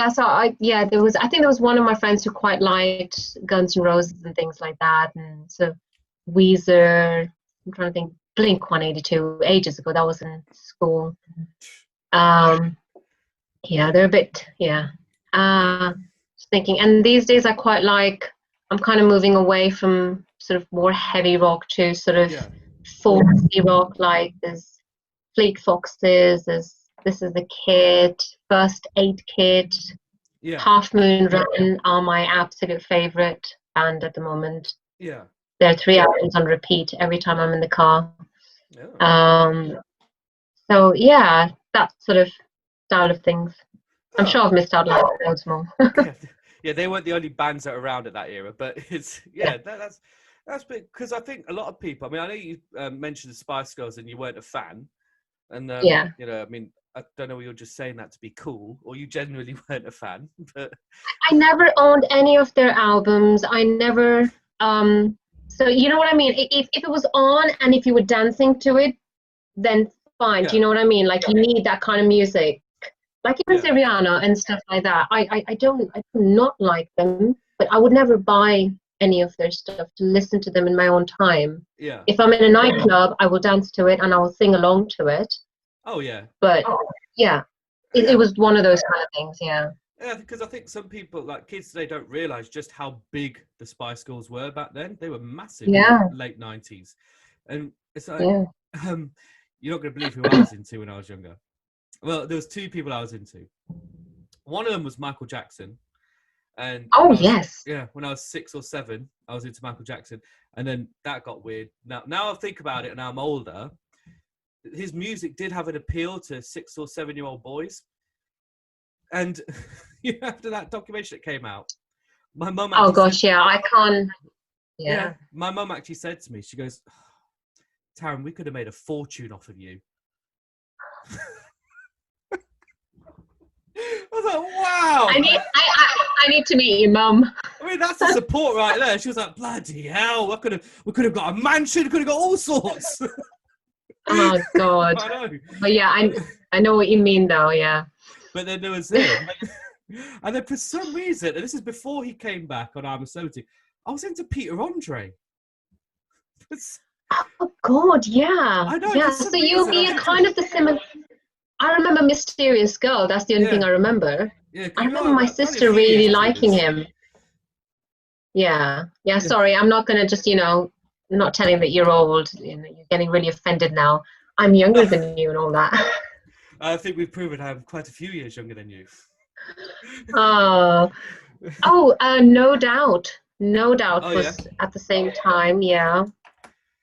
think there was one of my friends who quite liked Guns N' Roses and things like that, and so Weezer. I'm trying to think. Blink 182 ages ago. That was in school. They're a bit, just thinking. And these days I quite like, I'm kind of moving away from sort of more heavy rock to sort of folksy rock, like there's Fleet Foxes, there's This Is the Kid, First Aid Kit, Half Moon Run are my absolute favorite band at the moment. Yeah. There are 3 albums on repeat every time I'm in the car. So yeah, that sort of style of things. I'm sure I've missed out on loads more. Yeah, they weren't the only bands that were around at that era, but it's that's because I think a lot of people. I mean, I know you mentioned the Spice Girls and you weren't a fan, and I mean, I don't know whether you're just saying that to be cool or you genuinely weren't a fan. But I never owned any of their albums. I never. So you know what I mean? If it was on and if you were dancing to it, then fine. Do you know what I mean? Like you need that kind of music. Like even Rihanna and stuff like that. I do not like them, but I would never buy any of their stuff, to listen to them in my own time. Yeah. If I'm in a nightclub, I will dance to it and I will sing along to it. Oh yeah. But yeah, it was one of those kind of things. Yeah. Yeah, because I think some people, like kids today, don't realize just how big the Spice Girls were back then. They were massive in the late 90s. And it's like, you're not going to believe who I was into when I was younger. Well, there was two people I was into. One of them was Michael Jackson. And when I was 6 or 7, I was into Michael Jackson. And then that got weird. Now I think about it and I'm older. His music did have an appeal to 6 or 7-year-old boys. And after that documentary that came out, my mum I can't. Yeah, my mum actually said to me, she goes, Tharun, we could have made a fortune off of you. I was like, wow. I need to meet your mum. I mean, that's the support right there. She was like, bloody hell, we could have got a mansion, we could have got all sorts. Oh God. I know. But yeah, I know what you mean though, yeah. But then there was him. And then for some reason, and this is before he came back on I'm 70, I was into Peter Andre. Oh God, yeah. I know. Yeah, so you'll be a kind of the similar. I remember Mysterious Girl. That's the only thing I remember. Yeah, I remember my sister really liking him. Yeah. Sorry, I'm not gonna just not telling that you're old. You're getting really offended now. I'm younger than you and all that. I think we've proven I'm quite a few years younger than you. No Doubt. No Doubt was at the same time. Yeah.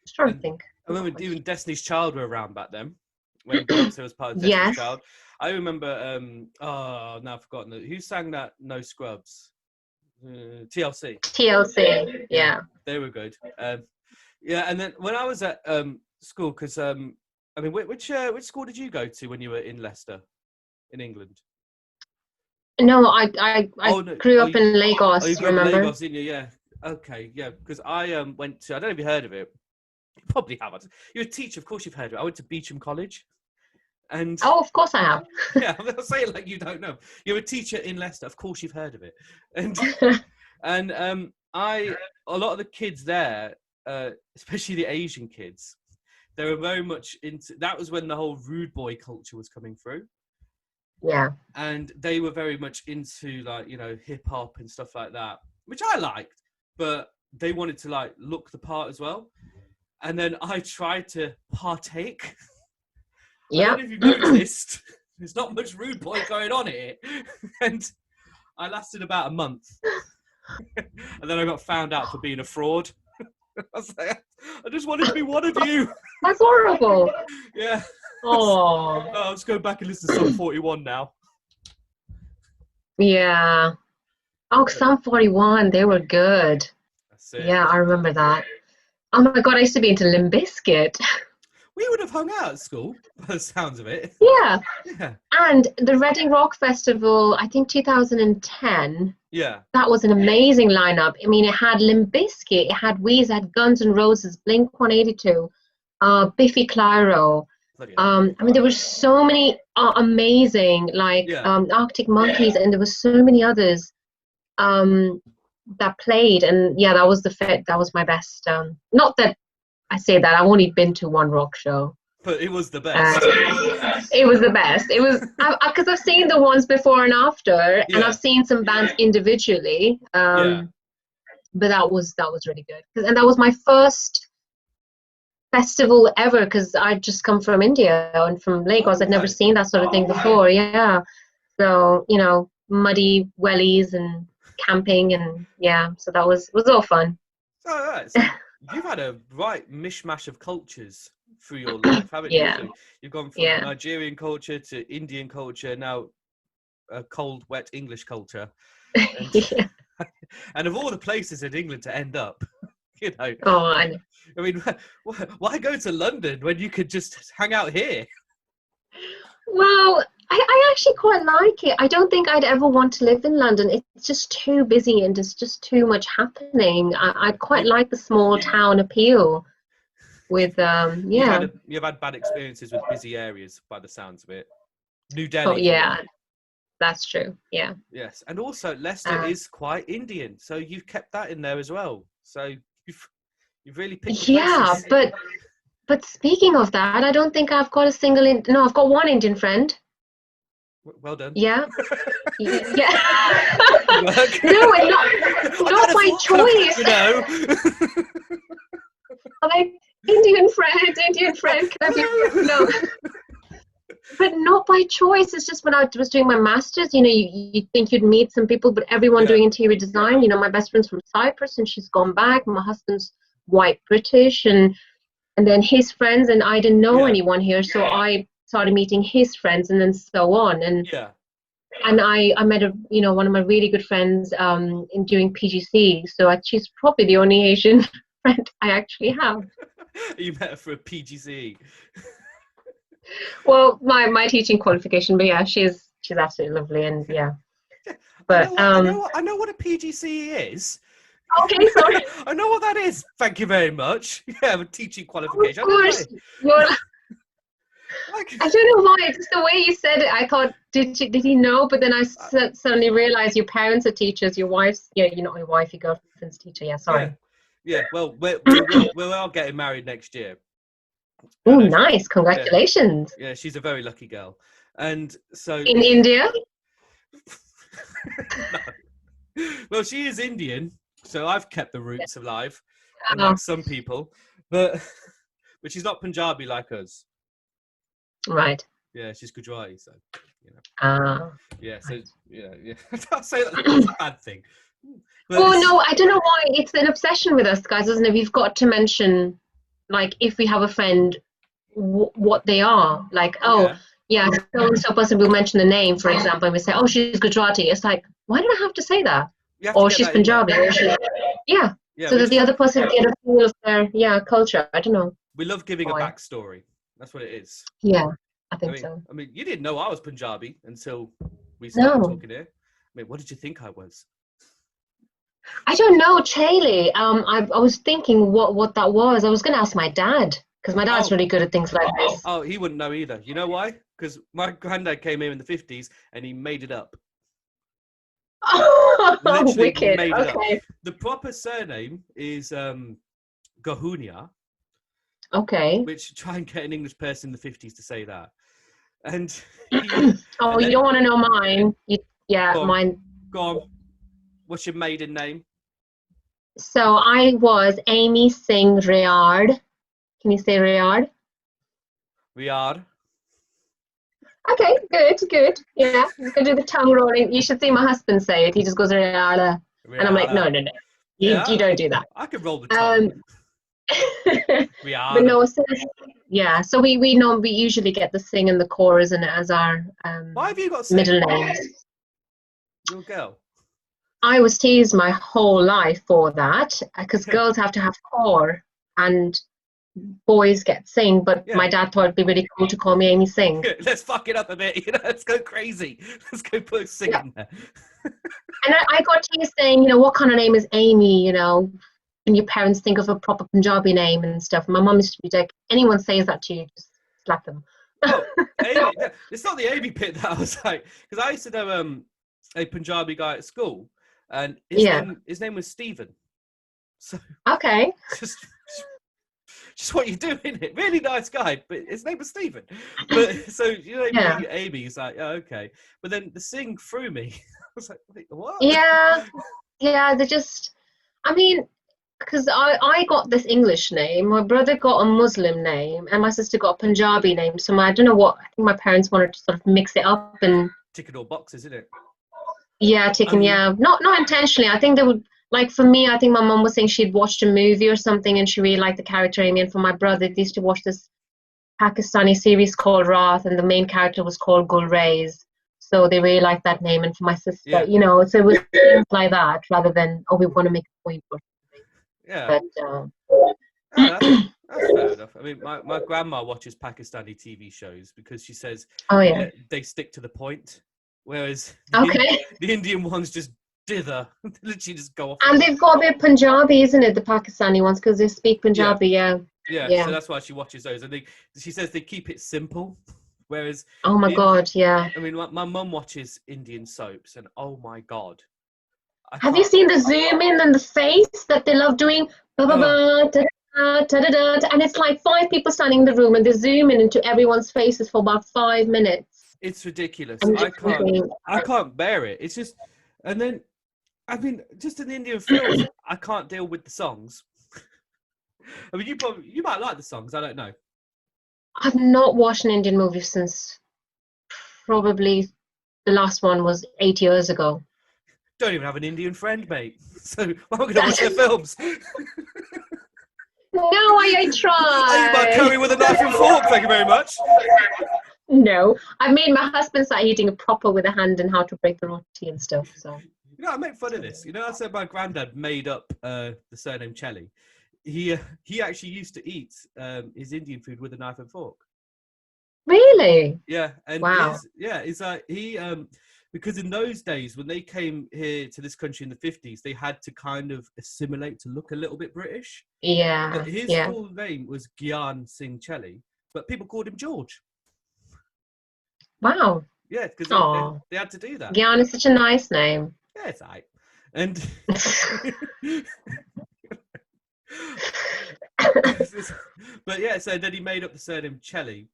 Just trying to think. I remember even Destiny's Child were around back then. When Beyonce was part of Destiny's Child. I remember, now I've forgotten. Who sang that No Scrubs? T.O.C. T.O.C. Yeah. They were good. And then when I was at school, because, which school did you go to when you were in Leicester, in England? No, I grew up in Lagos, you grew up remember? in Lagos, didn't you? Yeah. Okay, yeah, because I went to, I don't know if you heard of it. You probably have. You're a teacher, of course you've heard of it. I went to Beecham College. And of course I have. Yeah, I'll say it like you don't know. You're a teacher in Leicester, of course you've heard of it. And a lot of the kids there, especially the Asian kids, they were very much into, that was when the whole rude boy culture was coming through. Yeah. And they were very much into hip hop and stuff like that, which I liked, but they wanted to look the part as well. And then I tried to partake. Yeah. I don't know if you've noticed, there's not much rude boy going on here. And I lasted about a month. And then I got found out for being a fraud. I was like, I just wanted to be one of you. That's horrible. Yeah. Oh. I'll just go back and listen to Sum 41 now. Yeah. Oh, Sum 41, they were good. That's it. Yeah, I remember that. Oh my God, I used to be into Limp Bizkit. We would have hung out at school, by the sounds of it. Yeah. And the Reading Rock Festival, I think 2010. Yeah. That was an amazing lineup. I mean, it had Limp Bizkit, it had Weezer, it had Guns N' Roses, Blink-182, Biffy Clyro. There were so many amazing, Arctic Monkeys, and there were so many others that played. And yeah, that was my best. Not that I say that, I've only been to one rock show. But it was the best. It was the best. It was, because I've seen the ones before and after, and I've seen some bands individually. But that was really good. And that was my first festival ever, because I'd just come from India and from Lagos. I'd never seen that sort of thing before. Yeah. So, muddy wellies and camping, and so that was all fun. All right. So you've had a right mishmash of cultures through your life, haven't you? So you've gone from Nigerian culture to Indian culture, now a cold, wet English culture. And, and of all the places in England to end up, Oh, I mean, why go to London when you could just hang out here? Well, I actually quite like it. I don't think I'd ever want to live in London. It's just too busy and there's just too much happening. I quite like the small town appeal. With you've had bad experiences with busy areas by the sounds of it. New Delhi. Oh yeah, that's true. Yeah. Yes, and also Leicester is quite Indian, so you've kept that in there as well. So you've really picked your Yeah, places. but speaking of that, I don't think I've got a single no, I've got one Indian friend. Well done. Yeah. Yeah. Good work. No, and not by choice. You know. Like Indian friend, can I be? No, but not by choice. It's just when I was doing my master's, you think you'd meet some people, but everyone doing interior design, my best friend's from Cyprus and she's gone back. My husband's white British and then his friends, and I didn't know anyone here, so I started meeting his friends and then so on. And I met one of my really good friends in doing PGC, so she's probably the only Asian friend I actually have. You met her for a PGCE. Well, my teaching qualification, but yeah, she's absolutely lovely, and yeah. But I know what a PGCE is. Okay, sorry. I know what that is. Thank you very much. Yeah, a teaching qualification. Of course, I don't know why. It's just the way you said it. I thought, did he know? But then I suddenly realized your parents are teachers. Your wife's, not your wife, your girlfriend's teacher. Yeah, sorry. Yeah. Well, we're all getting married next year. Oh, nice! Congratulations. Yeah, she's a very lucky girl, and so in India. No. Well, she is Indian, so I've kept the roots alive, like some people, but she's not Punjabi like us. Right. Yeah, she's Gujarati, so Yeah, so right. yeah. I'll say that's a bad thing. But no, I don't know why it's an obsession with us guys, isn't it? We've got to mention, like, if we have a friend, what they are. Like, so and so person will mention the name, for example, and we say, oh, she's Gujarati. It's like, why do I have to say that? Or she's Punjabi. Or she's, so that the other person get a feel of their culture. I don't know. We love giving a backstory. That's what it is. Yeah, I think so. I mean, you didn't know I was Punjabi until we started talking here. I mean, what did you think I was? I don't know, Chelley. I was thinking what that was. I was going to ask my dad, because my dad's really good at things like this. Oh, he wouldn't know either. You know why? Because my granddad came here in the 50s and he made it up. Oh, wicked. Made it okay. Up. The proper surname is Gahunia. Okay. Which, try and get an English person in the 50s to say that. And you don't want to know mine. Mine. Go on. What's your maiden name? So I was Amy Singh Rayard. Can you say Rayard? Rayard. Okay, good. Yeah, you can do the tongue rolling. You should see my husband say it. He just goes Rayada. And I'm like, no. You don't do that. I could roll the tongue. But no, so we usually get the sing and the chorus and as our why have you got middle names. Your girl. I was teased my whole life for that because girls have to have core and boys get sing, but my dad thought it'd be really cool to call me Amy Singh. Let's fuck it up a bit, let's go crazy. Let's go put sing in there. And I got teased saying, what kind of name is Amy, and your parents think of a proper Punjabi name and stuff. My mum used to be like, anyone says that to you, just slap them. Oh, Amy, it's not the Amy bit that I was like, because I used to know a Punjabi guy at school, and his name was Stephen. So okay, just what you do, innit? Really nice guy, but his name was Stephen. But so Amy, he's like, okay. But then the sing threw me. I was like, wait, what? Yeah, they just, I mean, because I got this English name, my brother got a Muslim name, and my sister got a Punjabi name. So I don't know what, I think my parents wanted to sort of mix it up and ticking all boxes, isn't it? Yeah, not intentionally. I think they would, like, for me, I think my mum was saying she'd watched a movie or something and she really liked the character Amy. And for my brother, they used to watch this Pakistani series called Rath, and the main character was called Gulrez. So they really liked that name. And for my sister, so it was things like that rather than, we want to make a point or something. Yeah. But that's fair enough. I mean, my grandma watches Pakistani TV shows because she says they stick to the point, whereas the Indian ones just dither, literally just go off. And they've got a bit of Punjabi, isn't it? The Pakistani ones, because they speak Punjabi. Yeah. So that's why she watches those. And she says they keep it simple, Whereas, Oh my God, yeah. I mean, my mum watches Indian soaps, and oh my God, I Have you can't. seen the zoom in and the face that they love doing? Ba, ba, Oh, ba, da, da, da, da, da, and it's like 5 people standing in the room and they zoom in into everyone's faces for about 5 minutes. it's ridiculous. I'm just thinking, I can't bear it. It's just, and then, I mean, just in the Indian films, I can't deal with the songs. I mean, you might like the songs. I don't know. I've not watched an Indian movie since probably the last one was 8 years ago. Don't even have an Indian friend, mate. So why am I going to watch their films? No, I I eat my tried. curry with a knife and fork. Thank you very much. No, I made my husband start eating it proper with a hand and how to break the roti and stuff. So You know, I make fun of this. You know, I said my granddad made up the surname Chelley. He actually used to eat his Indian food with a knife and fork. really, Yeah, and wow, it's like he because in those days when they came here to this country in the 50s, they had to kind of assimilate to look a little bit British. yeah, But his yeah, full name was Gyan Singh Chelley, but people called him George. wow. Yeah, because Oh, they had to do that. Gyan is such a nice name. Yeah, it's alright. And but yeah, so then he made up the surname Chelley.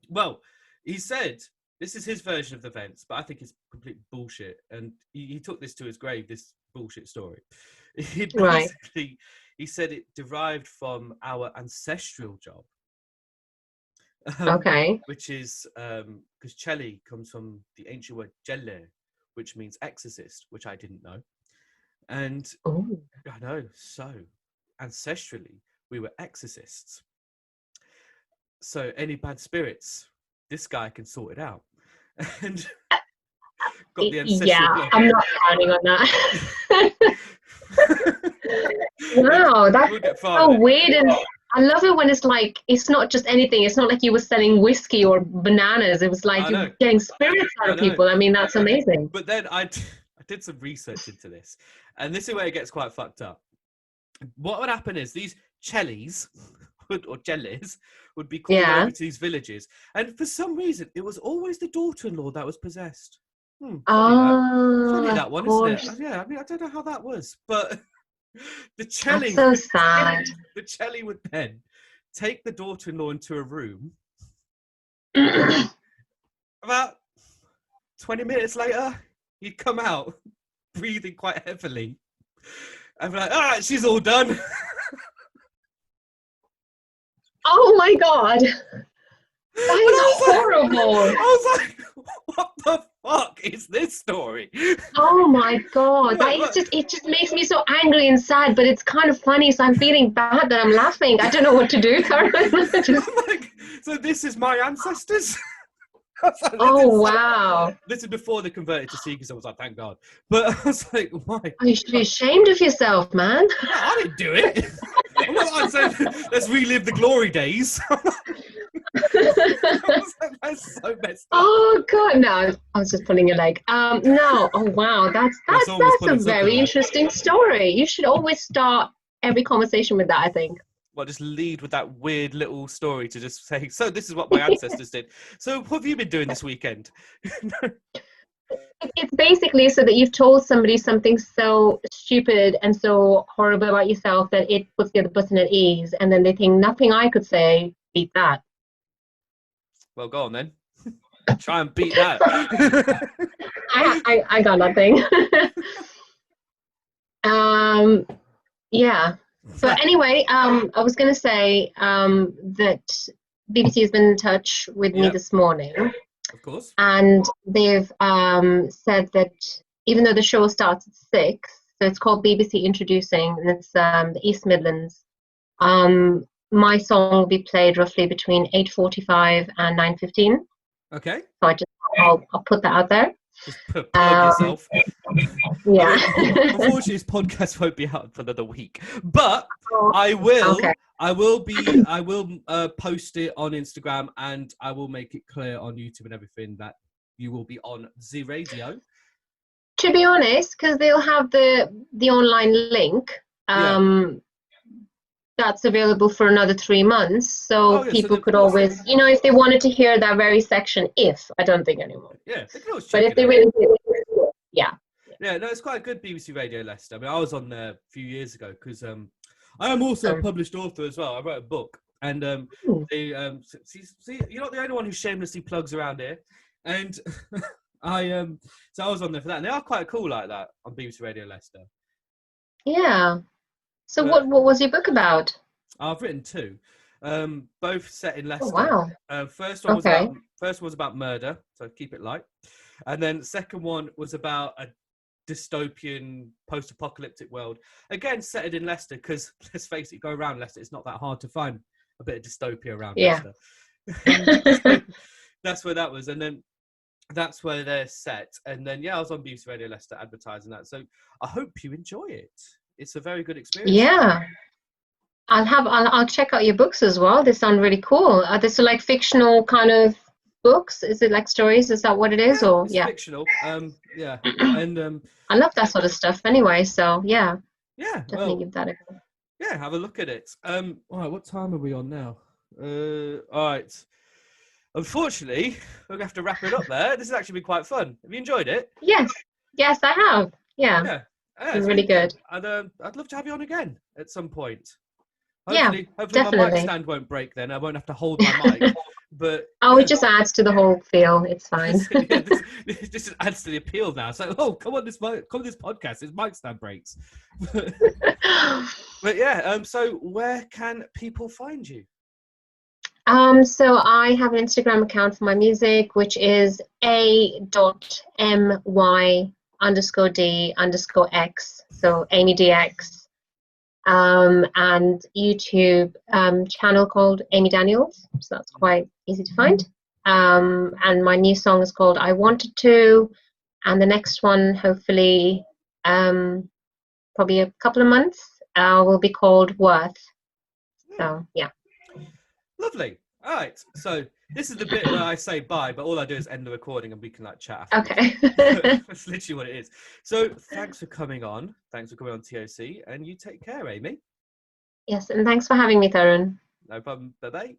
Well, he said this is his version of the events, but I think it's complete bullshit. And he took this to his grave, this bullshit story. Right. He said it derived from our ancestral job, Okay. which is because Chelley comes from the ancient word Jelle, which means exorcist, which I didn't know. And Oh. I know, so ancestrally, we were exorcists. So any bad spirits, this guy can sort it out. And got the ancestral Yeah, blood. I'm not counting on that. Wow, that's We'll get far so with it. weird, and I love it when it's like it's not just anything. It's not like you were selling whiskey or bananas. It was like I you're know, getting spirits out I of know. people. I mean, that's amazing. But then I did some research into this, and this is where it gets quite fucked up. What would happen is these Chellies or Jellies would be called Yeah. over to these villages, and for some reason, it was always the daughter-in-law that was possessed. Funny that. Funny Oh, of that one, isn't it? course. Yeah, I mean, I don't know how that was, but the That's Chelly, so sad. the Chelly would then take the daughter-in-law into a room. About 20 minutes later, he'd come out breathing quite heavily. I'd be like, all right, she's all done. Oh my God, that And is horrible. I was like, what the fuck is this story? Oh my God, that is What? just, it just makes me so angry and sad, but it's kind of funny, so I'm feeling bad that I'm laughing. I don't know what to do. Just, I'm like, so this is my ancestors? I was like, oh wow. this is before they converted to Sikhs. I was like, thank God. But I was like, why? Oh, you should be ashamed of yourself, man. No, I didn't do it. I'm not like saying, let's relive the glory days. I was like, that's so messed up. Oh God, no, I was just pulling your leg. No, oh wow, Well, someone was that's pulling a something very there. interesting story. You should always start every conversation with that, I think. Well, just lead with that weird little story to just say, so this is what my ancestors did. So what have you been doing this weekend? It's basically so that you've told somebody something so stupid and so horrible about yourself that it puts the other person at ease, and then they think nothing I could say beat that. Well, go on then. Try and beat that. I got nothing. Yeah. So anyway, I was going to say that BBC has been in touch with me Yep, this morning, of course. and they've said that even though the show starts at 6, so it's called BBC Introducing, and it's the East Midlands. My song will be played roughly between 8:45 and 9:15. Okay. So I'll put that out there. Just plug yourself. Yeah. I mean, unfortunately, this podcast won't be out for another week, but Oh, I will. okay. I will post it on Instagram, and I will make it clear on YouTube and everything that you will be on the radio. To be honest, because they'll have the online link. Yeah. that's available for another 3 months. So yeah, people so could always, if they wanted to hear that very section, I don't think anymore. Yeah, they can always But check if it they out. really did, yeah. Yeah, no, it's quite a good BBC Radio Leicester. I mean, I was on there a few years ago because I am also a published author as well. I wrote a book, and they see, you're not the only one who shamelessly plugs around here, and so I was on there for that, and they are quite cool like that on BBC Radio Leicester. Yeah. So what was your book about? I've written 2, both set in Leicester. Oh, wow. First one was about murder, so keep it light, and then the second one was about a dystopian post-apocalyptic world, again set it in Leicester, because let's face it, go around Leicester, it's not that hard to find a bit of dystopia around Leicester. So that's where that was, and then that's where they're set, and then I was on BBC Radio Leicester advertising that, so I hope you enjoy it. It's a very good experience. Yeah, I'll check out your books as well. They sound really cool. Are they like fictional kind of books? Is it like stories? Is that what it is? It's fictional. And I love that sort of stuff anyway, so definitely give that a go. Have a look at it. All right, what time are we on now? All right, unfortunately we're gonna have to wrap it up there. This has actually been quite fun. Have you enjoyed it? Yes, I have. It's really good. I'd love to have you on again at some point. Hopefully my mic stand won't break then. I won't have to hold my mic. But it just adds to the whole feel. It's fine. This adds to the appeal now. It's like, come on this podcast. His mic stand breaks. But so where can people find you? So I have an Instagram account for my music, which is a.my_d_x. So Amy DX. And YouTube channel called Amy Daniels, so that's quite easy to find. And my new song is called I Wanted To, and the next one, hopefully, probably a couple of months, will be called Worth. So Lovely. All right, so this is the bit where I say bye, but all I do is end the recording and we can chat afterwards. Okay. That's literally what it is. So thanks for coming on. Thanks for coming on T.O.C. And you take care, Amy. Yes, and thanks for having me, Tharun. No problem. Bye-bye.